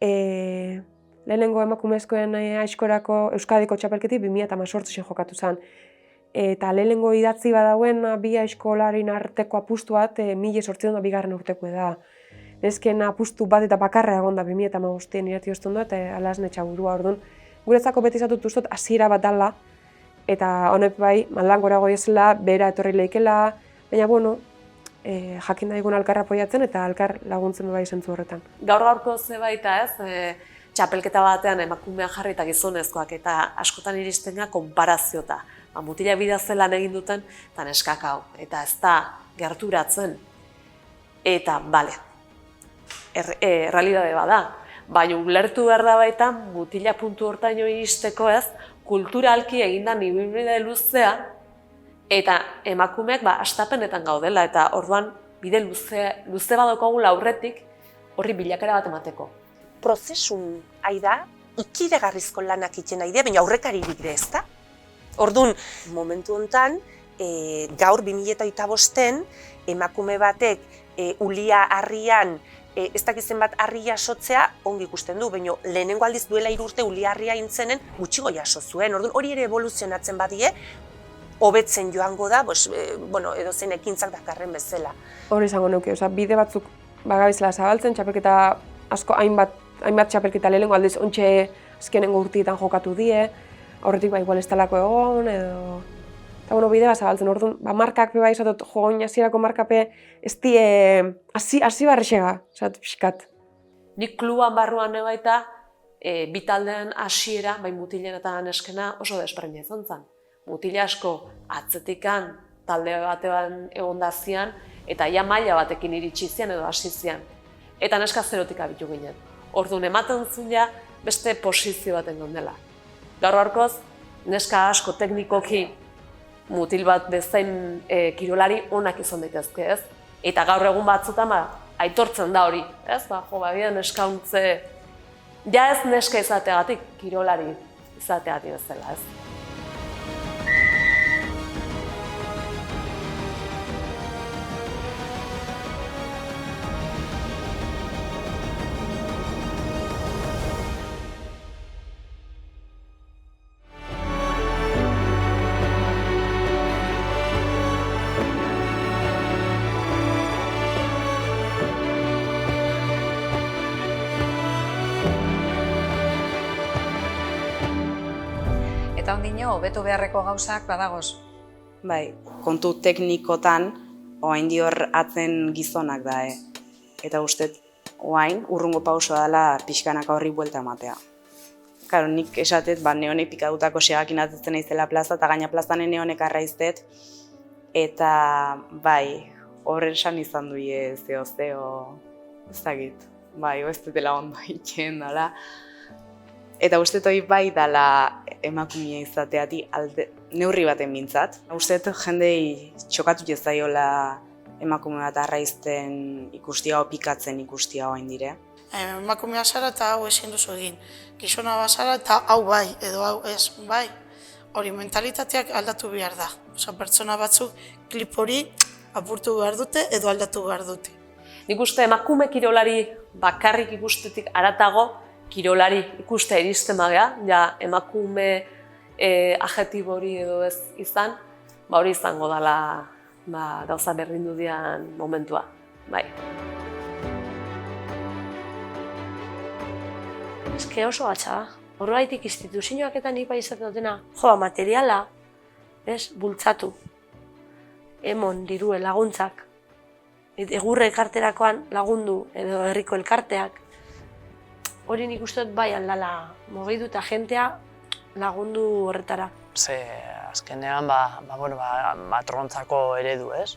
Lehenengo emakumezkoen aizkorako Euskadiko txapelketi 2018 jokatu zen. Eta lehenengo idatzi badauen bi aizkolarin arteko apustu bat 1802 urteko da. Nesken apustu bat eta bakarra egon da 2015 irati ozten du eta alaz netxa burua orduan. Guretzako beti izatut ustot hasiera bat dala eta honek bai maldan gora goiezela, bera etorri lehikela, baina jakin da egun alkarra apoiatzen eta alkar laguntzen bai zentzu horretan. Gaur-gaurko ze baita ez, txapelketa batean emakumean jarri eta gizonezkoak eta askotan iristen gara konparaziota. Mutila bidazelan egin duten, eta neskak hau, eta ez da gerturatzen. Eta, bale, errealidade bada, baina ulertu behar da baita mutila puntu hortaino iristeko ez, kulturalki egindan ibilbide luzea, eta emakumeak hastapenetan gaudela, eta orduan bide luze badokagula aurretik horri bilakera bat emateko. Prozesun aida, ikidegarrizko lanak itxen aide, baina aurrekaririk ere ez da. Orduan, momentu honetan, gaur 2025-en, emakume batek ulia harrian, ez dakizen bat harria jasotzea ongi ikusten du, baina lehenengo aldiz duela 3 urte ulia harria intzenen gutxigo jaso zuen. Orduan, hori ere evoluzionatzen badie, hobetzen joango da, edozein ekintzak dakarren bezala. Hor izango nuke, bide batzuk bagabizela zabaltzen, txapelketa asko hainbat txapelketa lehenengo aldiz ontxe azkenengo urtietan jokatu die, horretik igual ez talako egon, edo... Eta bide bat zabaltzen, orduan, markak bai esatot, joan hasierako markape ez die hasi barrexega, pixkat. Nik kluban barruan baita, bitaldean hasiera, bai mutilen eta neskena oso desberdina izan zen. Mutila asko atzetikan talde batean egondazian eta ja maila batekin iritsi zian edo hasi zian. Eta neska zerotik abitu ginen. Orduan ematen zuen ja beste posizio baten gondela. Gaur gaurkoz, neska asko teknikoki mutil bat bezain kirolari onak izan daitezke, ez? Eta gaur egun batzutan aitortzen da hori, ez? Bide neskauntze, ja ez neska izateagatik, kirolari izateagatik bezala, ez? Eta ondino, hobetu beharreko gauzak badagoz? Bai, kontu teknikotan, oain dior atzen gizonak da, Eta uste, oain, urrungo pausoa dela pixkanaka horri buelta ematea. Karo, nik esatet, neonek pikadutako segakin atetzen naizela plaza, eta gaina plazan neonek arraiztet, eta bai, horren esan izan duie zeo, ez dakit, bai, ez dutela ondo itxen dela. Eta uste hori bai dela emakumea izateati neurri baten mintzat. Uste jendei txokatu jezaiola emakume bat arraizten ikustia o pikatzen ikustia oain dire. Emakumea zara eta hau ezin duzu egin. Gizona bazara eta hau bai, edo hau ez bai. Hori mentalitateak aldatu behar da. Pertsona batzuk klip hori apurtu behar dute edo aldatu behar dute. Nik uste emakume kirolari bakarrik ikustetik haratago, kirolari ikustea iristen bagea, ja emakume adjektibo hori edo ez izan, hori izango dela gauza berdindu dian momentua, bai. Eske oso gatsa da. Horregaitik instituzioak eta nik bai izaten dutena, materiala, bultzatu, emon dirue laguntzak, egurre elkarterakoan lagundu edo herriko elkarteak, hori nik uste dut bai aldala mugitu eta jentea lagundu horretara. Azkenean, matrontzako eredu, ez?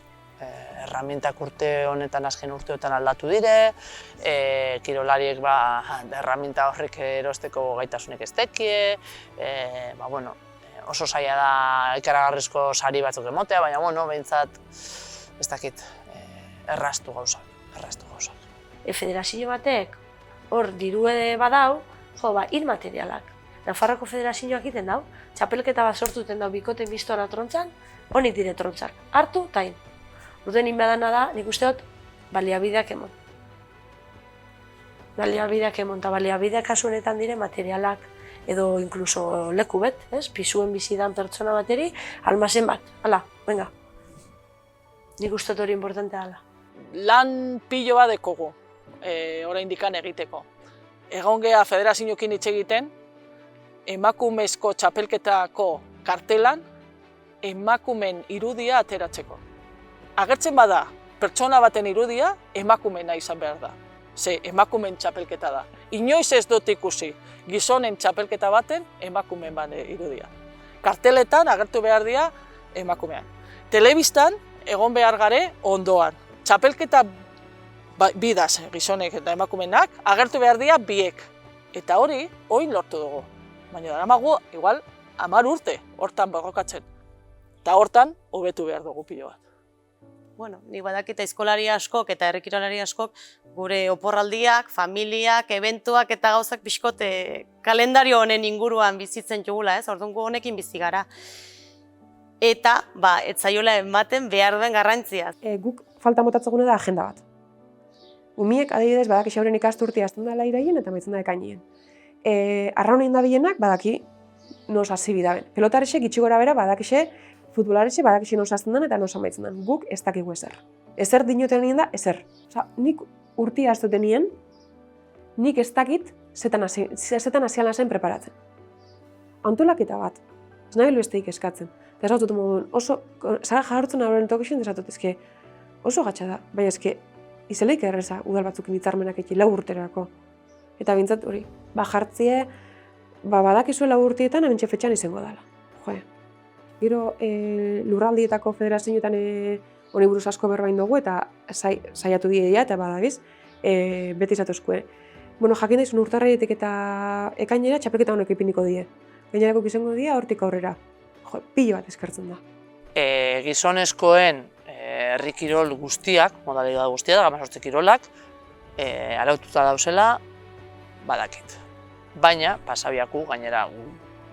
Erramintak urte honetan, azken urteotan aldatu dire, kirolariek erraminta horrek erosteko gaitasunek ez tekie, oso zaila da ikaragarrizko sari batzuk emotea, baina, behintzat, ez dakit, erraztu gauzak. Federazio batek hor dirue badau, hil materialak. Nafarroko Federazioak egiten dau, txapelketa bat sortuten dau bikote mistora trontzan, honik dire trontzak, hartu eta hil. Urten inbadana da, nik uste dut, baliabideak emon. Eta baliabideak kasu honetan dire materialak, edo inkluso leku bet, pisuen bizidan pertsona bateri, almazen bat, venga. Nik uste dut hori importantea dela. Lan pilo bat dekogu, oraindikan egiteko. Egon geha federazioekin hitz egiten, emakumezko txapelketako kartelan emakumen irudia ateratzeko. Agertzen bada, pertsona baten irudia emakumena izan behar da. Ze emakumen txapelketa da. Inoiz ez dut ikusi gizonen txapelketa baten emakumen bat irudia. Karteletan agertu behar dira emakumean. Telebistan egon behar gare ondoan. Txapelketa bidaz gizonek eta emakumenak agertu behar dira biek. Eta hori, oin lortu dugu. Baina daramagu, igual, 10 urte hortan borrokatzen. Eta hortan, hobetu behar dugu pilo bat. Nik badakita aizkolari askok eta herrikirolari askok gure oporraldiak, familiak, eventuak eta gauzak pixkote kalendario honen inguruan bizitzen jugula, orduan gu honekin bizi gara. Eta, ez zaiola ematen behar duen garrantziaz. Guk falta motatzegune da agenda bat. Umiek, adibidez, badaki xauren ikasturtia azten dela iraien eta maitzen da ekainien. Arraunein da bilenak, badaki nos hasi bidaben. Pelotaresek itxi gora bera, badakixe futbolaretxe badakixen osazten den eta nosa maitzen den. Guk ez dakigu ezer. Ezer dinoten nien da, ezer. Osa, nik urtia aztoten nien, nik ez dakit zetan hasiala zen preparatzen. Antolaketa bat, ez nahi besteik eskatzen. Eta esatut moduen, oso, zara jartzen horren tokixen, esatut ezke oso gatsa da, baina ezke izeleik erreza udal batzukin hitzarmenak eki 4 urterako. Eta bintzat hori, jartzie, badakizu 4 urtietan abentxe fetxan izango dela. Gero lurraldietako federazioetan honi buruz asko berbain dugu eta saiatu dira eta badabiz, beti izatuzkue. Bueno, jakin daizun urtarrietik eta ekainera txapelketa honek ipiniko die. Gainerako izango dira hortik aurrera. Pilo bat eskertzen da. Gizonezkoen herri kirol guztiak, modalidade guztiak, 18 kirolak, araututa dauzela, badakit. Baina, Pasabiaku, gainera,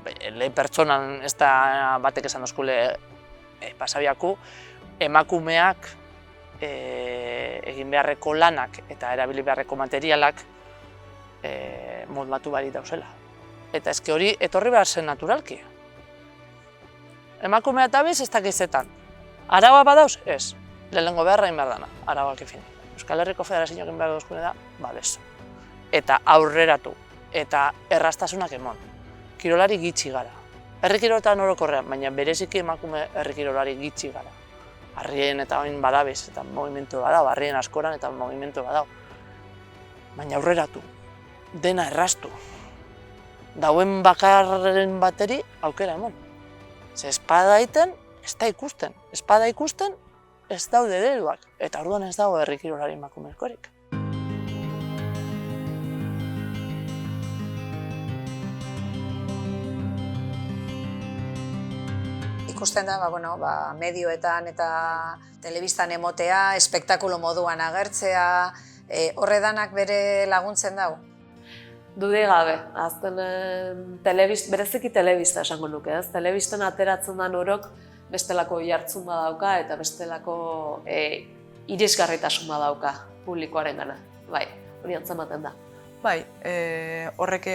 lehen pertsonan ez da batek esan dozkule Pasabiaku, emakumeak egin beharreko lanak eta erabili beharreko materialak moldatu bari dauzela. Eta ezke hori etorri behar zen naturalki. Emakumea eta biz ez dakizetan. Araua badauz? Ez. Lehenengo beharra egin behar dana, arauak efin. Euskal Herriko Federazioak egin behar duzkune da, babes. Eta aurreratu, eta errastasunak emon. Kirolari gitxi gara. Herri kiroletan orokorrean, baina bereziki emakume herri kirolari gitxi gara. Harrien eta oin badabiz, eta movimentu badau, harrien askoran eta movimentu badau. Baina aurreratu, dena errastu. Dauen bakarren bateri aukera emon. Ze espada egiten, ez da ikusten. Espada ikusten, ez daude ereduak. Eta orduan ez dago herri kirolari emakumezkorik. Ikusten da, medioetan eta telebistan emotea, espektakulo moduan agertzea, horredanak bere laguntzen dau? Dude gabe, azkenen bereziki telebista esango nuke, ez? Telebistan ateratzen da orok bestelako jartzun badauka eta bestelako irisgarritasun badauka publikoaren gana. Bai, hori antzematen da. Bai, horrek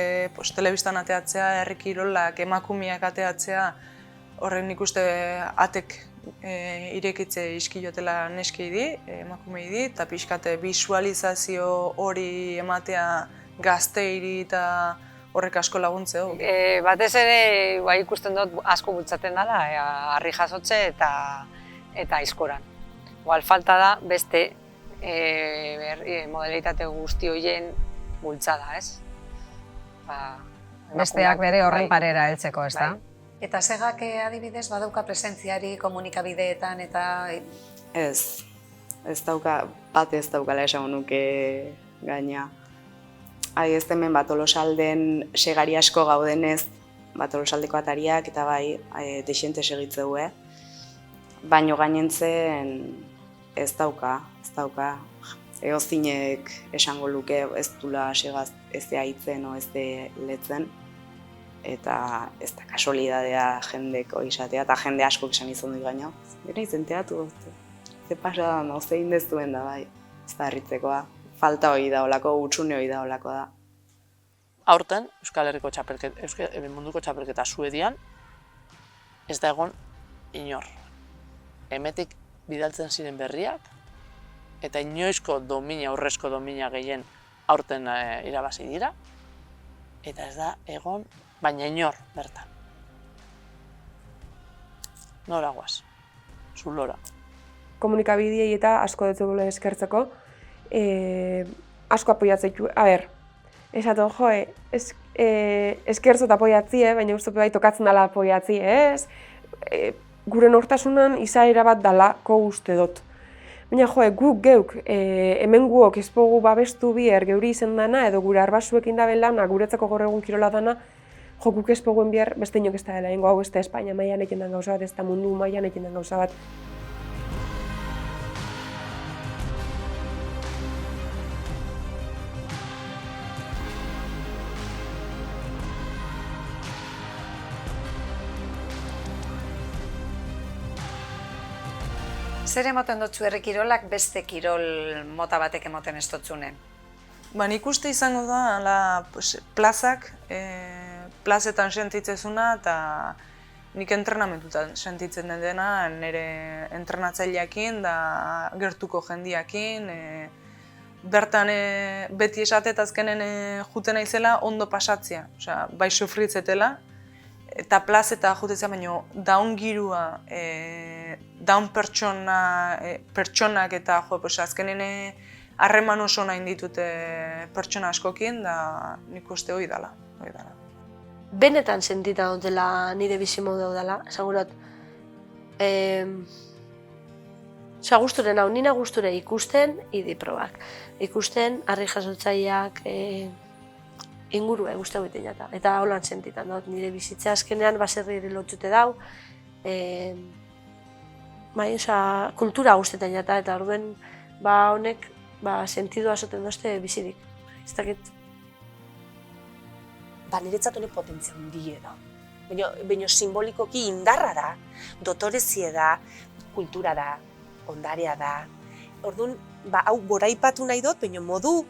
telebistan ateatzea, herri kirolak, emakumeak ateatzea, horren ikuste atek irekitze iskilotela neskei di, emakumei di, eta pixkate visualizazio hori ematea gazteiri eta horrek asko laguntzeo. Batez ere ikusten dut asko bultzaten dela, harri jasotze eta aizkoran. Igual falta da beste modalitate guzti horien bultzada, ez? Besteak bere horren parera heltzeko, ez da? Eta segak adibidez badauka presentziari komunikabideetan eta... Ez dauka, bat ez daukala esango nuke gaina. Adibidez hemen Tolosalden segari asko gaudenez, Tolosaldeko atariak eta bai, dexente segitzeu, baino gainentzen ez dauka. Egozinek esango luke ez dula segaz ez hitzen o ez letzen, eta ez da kasualidadea jendeko izatea, eta jende asko esan izan dut gaina. Gero izen teatu, ze pasa da, zein dezuen da bai, ez da herritzekoa. Falta hori da olako, utxune hori da olako da. Aurten, Euskal Herriko munduko txapelketa Suedian, ez da egon inor. Hemetik bidaltzen ziren berriak, eta inoizko domina, aurrezko domina gehien aurten irabazi dira, eta ez da egon, baina inor bertan. Nora guaz, zulora. Komunikabideei eta asko dut eskertzeko, asko apoiatzeitu, esatu, eskertzot apoiatzie, baina uste bai tokatzen dela apoiatzie, ez? Gure nortasunan izaera bat dalako uste dut. Baina guk geuk, hemen guok ezpogu babestu biher geuri izen dana, edo gure arbasuekin daben lana, guretzako gaur egun kirola dana, guk ezpoguen biher beste inok ez da dela, hau ez da Espainia mailan egiten den gauza bat, ez da mundu mailan egiten den gauza bat. Zer emoten dutzu herri kirolak beste kirol mota batek emoten ez dutzunen? Nik uste izango da plazak, plazetan sentitzezuna eta nik entrenamentutan sentitzen dena, nire entrenatzaileakin da gertuko jendiakin, bertan beti esatet azkenen jute naizela ondo pasatzea, osea, bai sufritzetela, eta plazeta jutetzea, baina daun girua, daun pertsonak eta azkenen harreman oso nahi ditute pertsona askokin, da nik uste hori dela. Benetan sentita dutela nire bizimodu dela, esagurat, gusturen hau, nina gusture ikusten idiprobak. Ikusten, harri jasotzaileak, ingurua guzti hau egiten jata. Eta holan sentitan dut, nire bizitza azkenean baserri lotxute dau, kultura guztetan jata, eta orduen honek sentidu azoten dozte bizirik. Ez dakit. Niretzat honek potentzia handie da. Baina simbolikoki indarra da, dotorezie da, kultura da, ondarea da. Orduan, hau goraipatu nahi dut, baina modu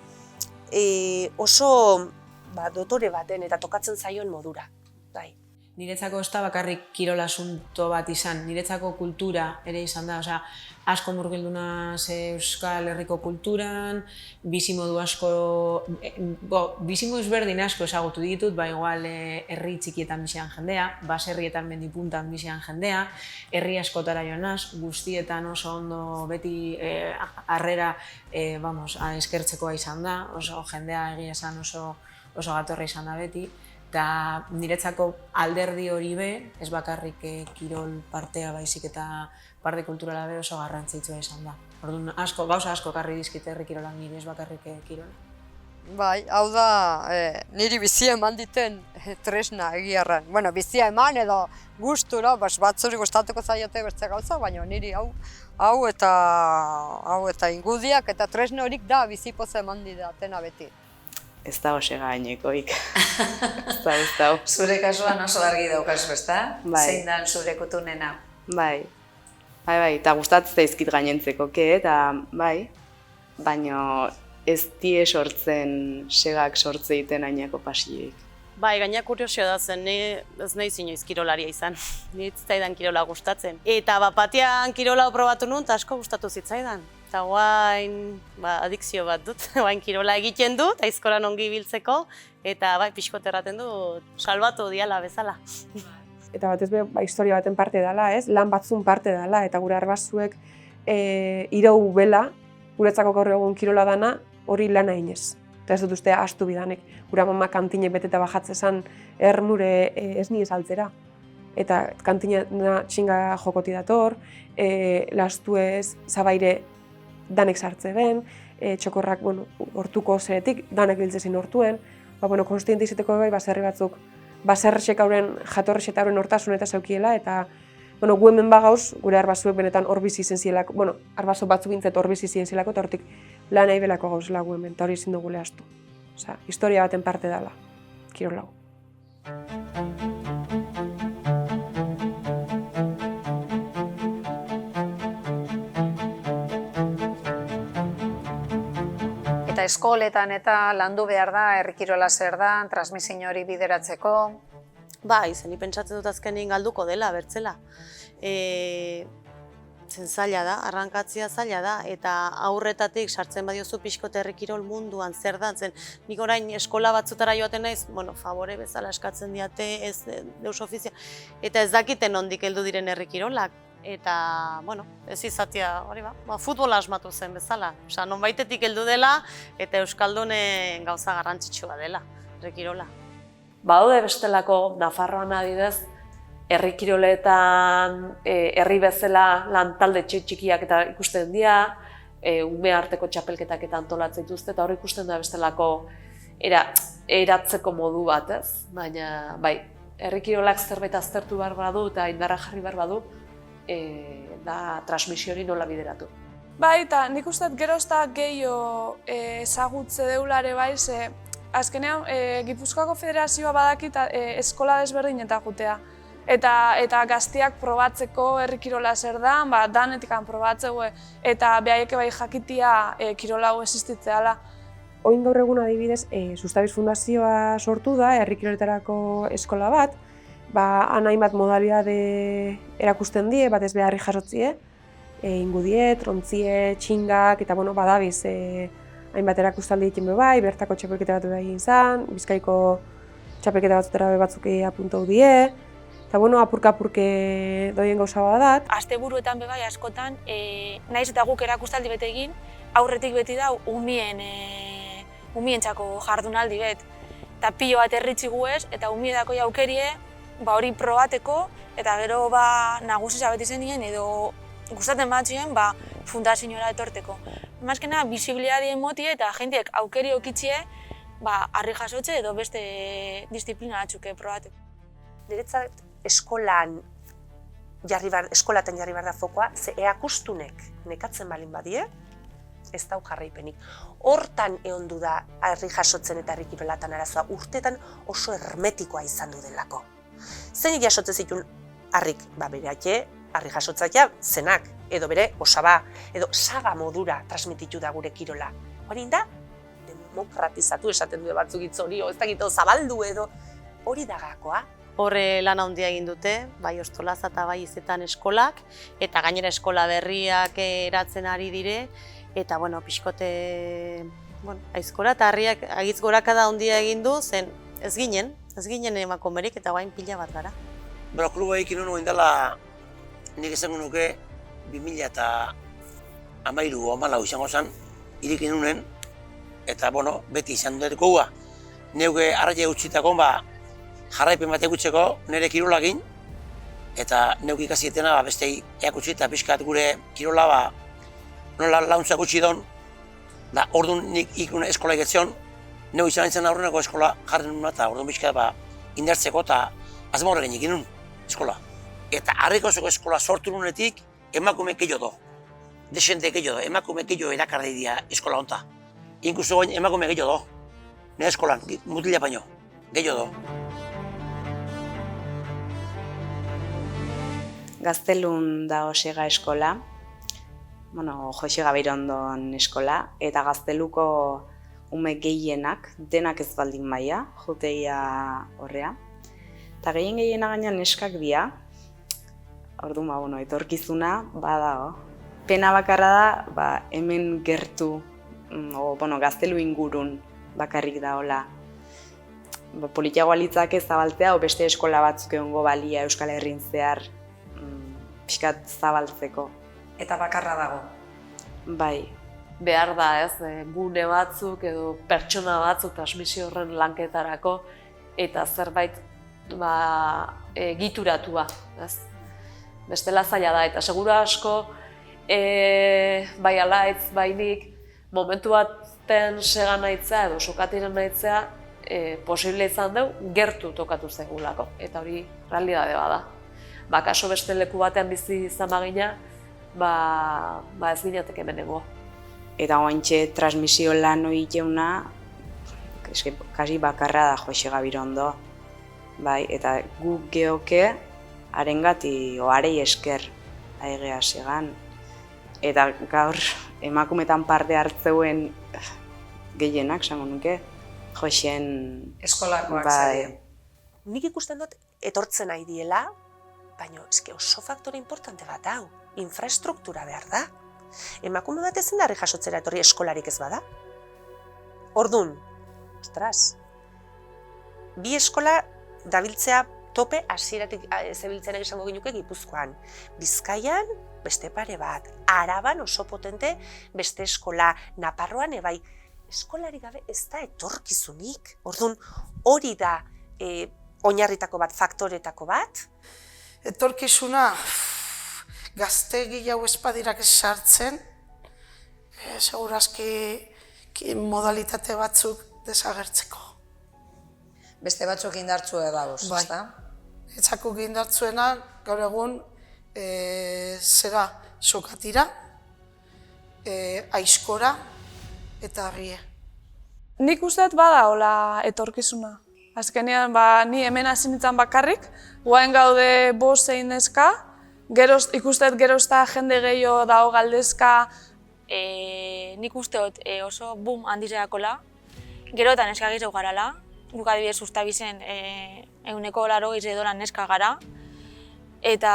oso dotore baten eta tokatzen zaion modura. Niretzako ez da bakarrik kirol asunto bat izan, niretzako kultura ere izan da, osea, asko murgildu naiz Euskal Herriko kulturan, bizimodu ezberdin asko ezagutu ditut, igual herri txikietan bizian jendea, baserrietan mendipuntan bizian jendea, herri askotara joan naiz, guztietan oso ondo beti harrera eskertzekoa izan da, oso jendea egia esan oso gatorra izan da beti. Eta niretzako alderdi hori be, ez bakarrik kirol partea baizik eta parte kulturala be oso garrantzitsua izan da. Orduan, gauza asko ekarri dizkit herri kirolak niri, ez bakarrik kirola. Bai, hau da, niri bizia eman diten tresna egiarran. Bueno, bizia eman edo gustura, batzuri gustatuko zaiote bertze gauza, baina niri hau eta ingudiak eta tresna horik da bizipoza eman didatena beti. Ez da osega gainekoik. Ez da. Zure kasuan oso argi daukazu, ezta? Bai. Zein da zure kutunena? Bai, eta gustatzen zaizkit gainentzeko, eta bai, baina ez die sortzen segak sortze egiten ainako pasioik. Bai, gaina kuriosioa da zen, ez nahi inoiz kirolaria izan. Ni zitzaidan kirola gustatzen. Eta batean kirola probatu nuen, eta asko gustatu zitzaidan. Eta guain adikzio bat dut, guain kirola egiten dut, aizkoran ongi biltzeko, eta pixkot erraten dut, salbatu diala bezala. Eta batez be, historia baten parte dela, ez? Lan batzun parte dela, eta gure arbazuek irau bela, guretzako gaur egun kirola dana, hori lana inez. Eta ez dut uste astu bidanek, gure mama kantinek beteta bajatzezan ernure ez ni ezaltzera. Eta kantina txinga jokoti dator, lastu ez, zabaire danek sartze ben, txokorrak hortuko zeretik, danak biltzezen hortuen, konstiente izateko bai, baserri batzuk, baserrexek hauren, jatorrexek hauren hortasun eta zeukiela, eta gu hemen bagauz, gure arbazuek benetan hor bizi izen zielako, arbazo batzuk bintzet hor bizi izen zielako, eta hortik lan nahi belako gauzela gu hemen, eta hori ezin dugule astu. Osa, historia baten parte dela, kirol hau. Eta eskoletan eta landu behar da, herri kirola zer da, transmisio hori bideratzeko. Bai, zeni pentsatzen dut azkenin galduko dela, bertzela. Zen zaila da, arrankatzia zaila da, eta aurretatik sartzen badiozu pixkote herri kirol munduan zer da, zen nik orain eskola batzutara joaten naiz, favore bezala eskatzen diate, ez deus ofizia, eta ez dakiten nondik heldu diren herri kirolak. Eta, ez izatea, hori futbola asmatu zen bezala. Osa, nonbaitetik heldu dela, eta Euskaldunen gauza garrantzitsua dela, herri kirola. Badaude bestelako, Nafarroan adidez, herri kiroletan herri bezala lan talde txikiak eta ikusten dira, ume arteko txapelketak eta antolatzen dituzte, eta hor ikusten da bestelako eratzeko modu bat, ez? Baina, bai, herri kirolak zerbait aztertu behar badu eta indarra jarri behar badu, da transmisio hori nola bideratu. Bai, eta nik uste gero ez da gehiago ezagutze deulare bai, ze azkenean Gipuzkoako Federazioa badakit eskola desberdinetan jutea. Eta gaztiak probatzeko herri kirola zer da, danetikan probatzeko eta behaieke bai jakitia kirola hau existitzeala. Oin gaur egun adibidez, Sustabiz Fundazioa sortu da, herri kiroletarako eskola bat, han hainbat modalidade erakusten die, batez beharri jasotzie, ingudie, trontzie, txingak, eta badabiz hainbat erakustaldi egiten bai, bertako txapelketa bat egin zen, Bizkaiko txapelketa batzutera batzuk apuntou die, eta apurka-apurke doien gauza badat. Asteburuetan bai askotan, naiz eta guk erakustaldi bete egin, aurretik beti da umientzako jardunaldi bet. Eta pilo bat erritzi guez, eta umiedako jaukerie, hori probateko, eta gero nagusisa beti zen nien, edo gustatzen batzuen fundazioa etorteko. Mazkena, bisibilidade emotie eta jendeek aukeri okitzie, harri jasotze edo beste disiplina batzuk probateko. Niretzat eskolaten jarri behar da fokoa, ze erakustunek nekatzen balin badie, ez dau jarraipenik. Hortan ehondu da harri jasotzen eta harri kirolatan arazoa, urtetan oso hermetikoa izan du delako. Zeinek jasotzen zituen harrik, bereake, harri jasotzaia zenak, edo bere osaba, edo saga modura transmititu da gure kirola. Hori da, demokratizatu esaten du batzuk hitz hori, ez dakit zabaldu edo, hori da gakoa. Horre lan handia egin dute, bai Ostolaza eta bai Izetan eskolak, eta gainera eskola berriak eratzen ari dire, eta pixkote aizkora eta harriak agitz gorakada handia egin du, zen ez ginen emakumerik eta guain pila bat gara. Kluba ekin nuen dela, nik esango nuke 2013-14 izango zen, irikin nuen, eta beti izan dut gogoa. Neuke arraia utzitako, jarraipen bat egutzeko nire kirolagin, eta neuk ikasietena beste eakutsi eta pixkat gure kirola nola launtzak utzi don, da orduan nik ikune eskola egetzion, neu izan nintzen aurreneko eskola jarri nuna eta orduan pixkat indartzeko eta azmora genik inun eskola. Eta harrikosoko eskola sortu nunetik emakume gehiago do, desente gehiago do, emakume gehiago erakarri dira eskola honta. Inkluso goin emakume gehiago do, nire eskolan, mutila baino, gehiago do. Gaztelun da Osega eskola, Jose Gabirondon eskola, eta Gazteluko ume gehienak, denak ez baldin maia, jutegia horrea. Eta gehiena gainean neskak dira, orduan etorkizuna badago. Pena bakarra da, hemen gertu, Gaztelu ingurun bakarrik da hola. Politiagoa litzake zabaltzea, o beste eskola batzuk egongo balia Euskal Herrin zehar pixkat zabaltzeko. Eta bakarra dago. Bai. Behar da, gune batzuk edo pertsona batzuk transmisio horren lanketarako eta zerbait egituratua. Bestela zaila da, eta seguru asko, bai alaitz, bai nik, momentu baten segan nahitzea edo sokatiren nahitzea posible izan dugu gertu tokatu zegulako, eta hori realidade bada. Kaso beste leku batean bizi izan bagina, ez gineatek hemenengo. Eta oantxe transmisio lan hori jeuna, kasi bakarra da Jose Gabirondo. Eta guk geoke, harengati oarei esker aigea segan. Eta gaur emakumetan parte hartzeuen gehienak, esango nuke, Joseen eskolakoak zari. Nik ikusten dut etortzen nahi diela, baina oso faktore importante bat hau, infrastruktura behar da. Emakume bat ezin da jasotzera etorri eskolarik ez bada. Ordun, bi eskola dabiltzea tope hasieratik zebiltzenak izango ginuke Gipuzkoan. Bizkaian, beste pare bat, Araban oso potente beste eskola, Naparroan ebai. Eskolarik gabe ez da etorkizunik. Ordun, hori da oinarritako bat, faktoretako bat. Etorkizuna, gazte gehiago espadirak sartzen, segurazki modalitate batzuk desagertzeko. Beste batzuk indartzu edagoz, ezta? Etzakuk indartzuena, gaur egun, zera sokatira, aizkora eta argie. Nik usteet bada hola etorkizuna. Azkenean, ni hemen hasi nintzen bakarrik, guain gaude 5 neska, ikusteet gerozta jende gehiago dago galdezka. Nik usteot oso boom handizerakola, gero eta neska gehiago garala, guk adibidez Uztabizen 80% edola neska gara, eta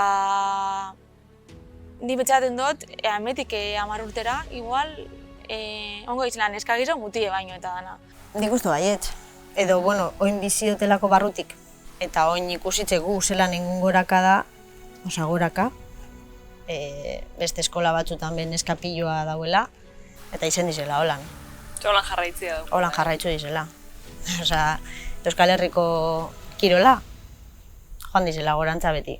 ni betxaten dut, hemetik 10 urtera, igual, ongo izela neska gizon mutile baino eta dana. Nik uste baietz. Edo, bueno, oin bizi dutelako barrutik. Eta oin ikusitze gu zelan engun goraka da, osa goraka, beste eskola batzutan ben neskapiloa dauela, eta izen dizela holan. Holan jarraitzia du. Holan jarraitzu dizela. Osa, Euskal Herriko kirola, joan dizela gorantza beti.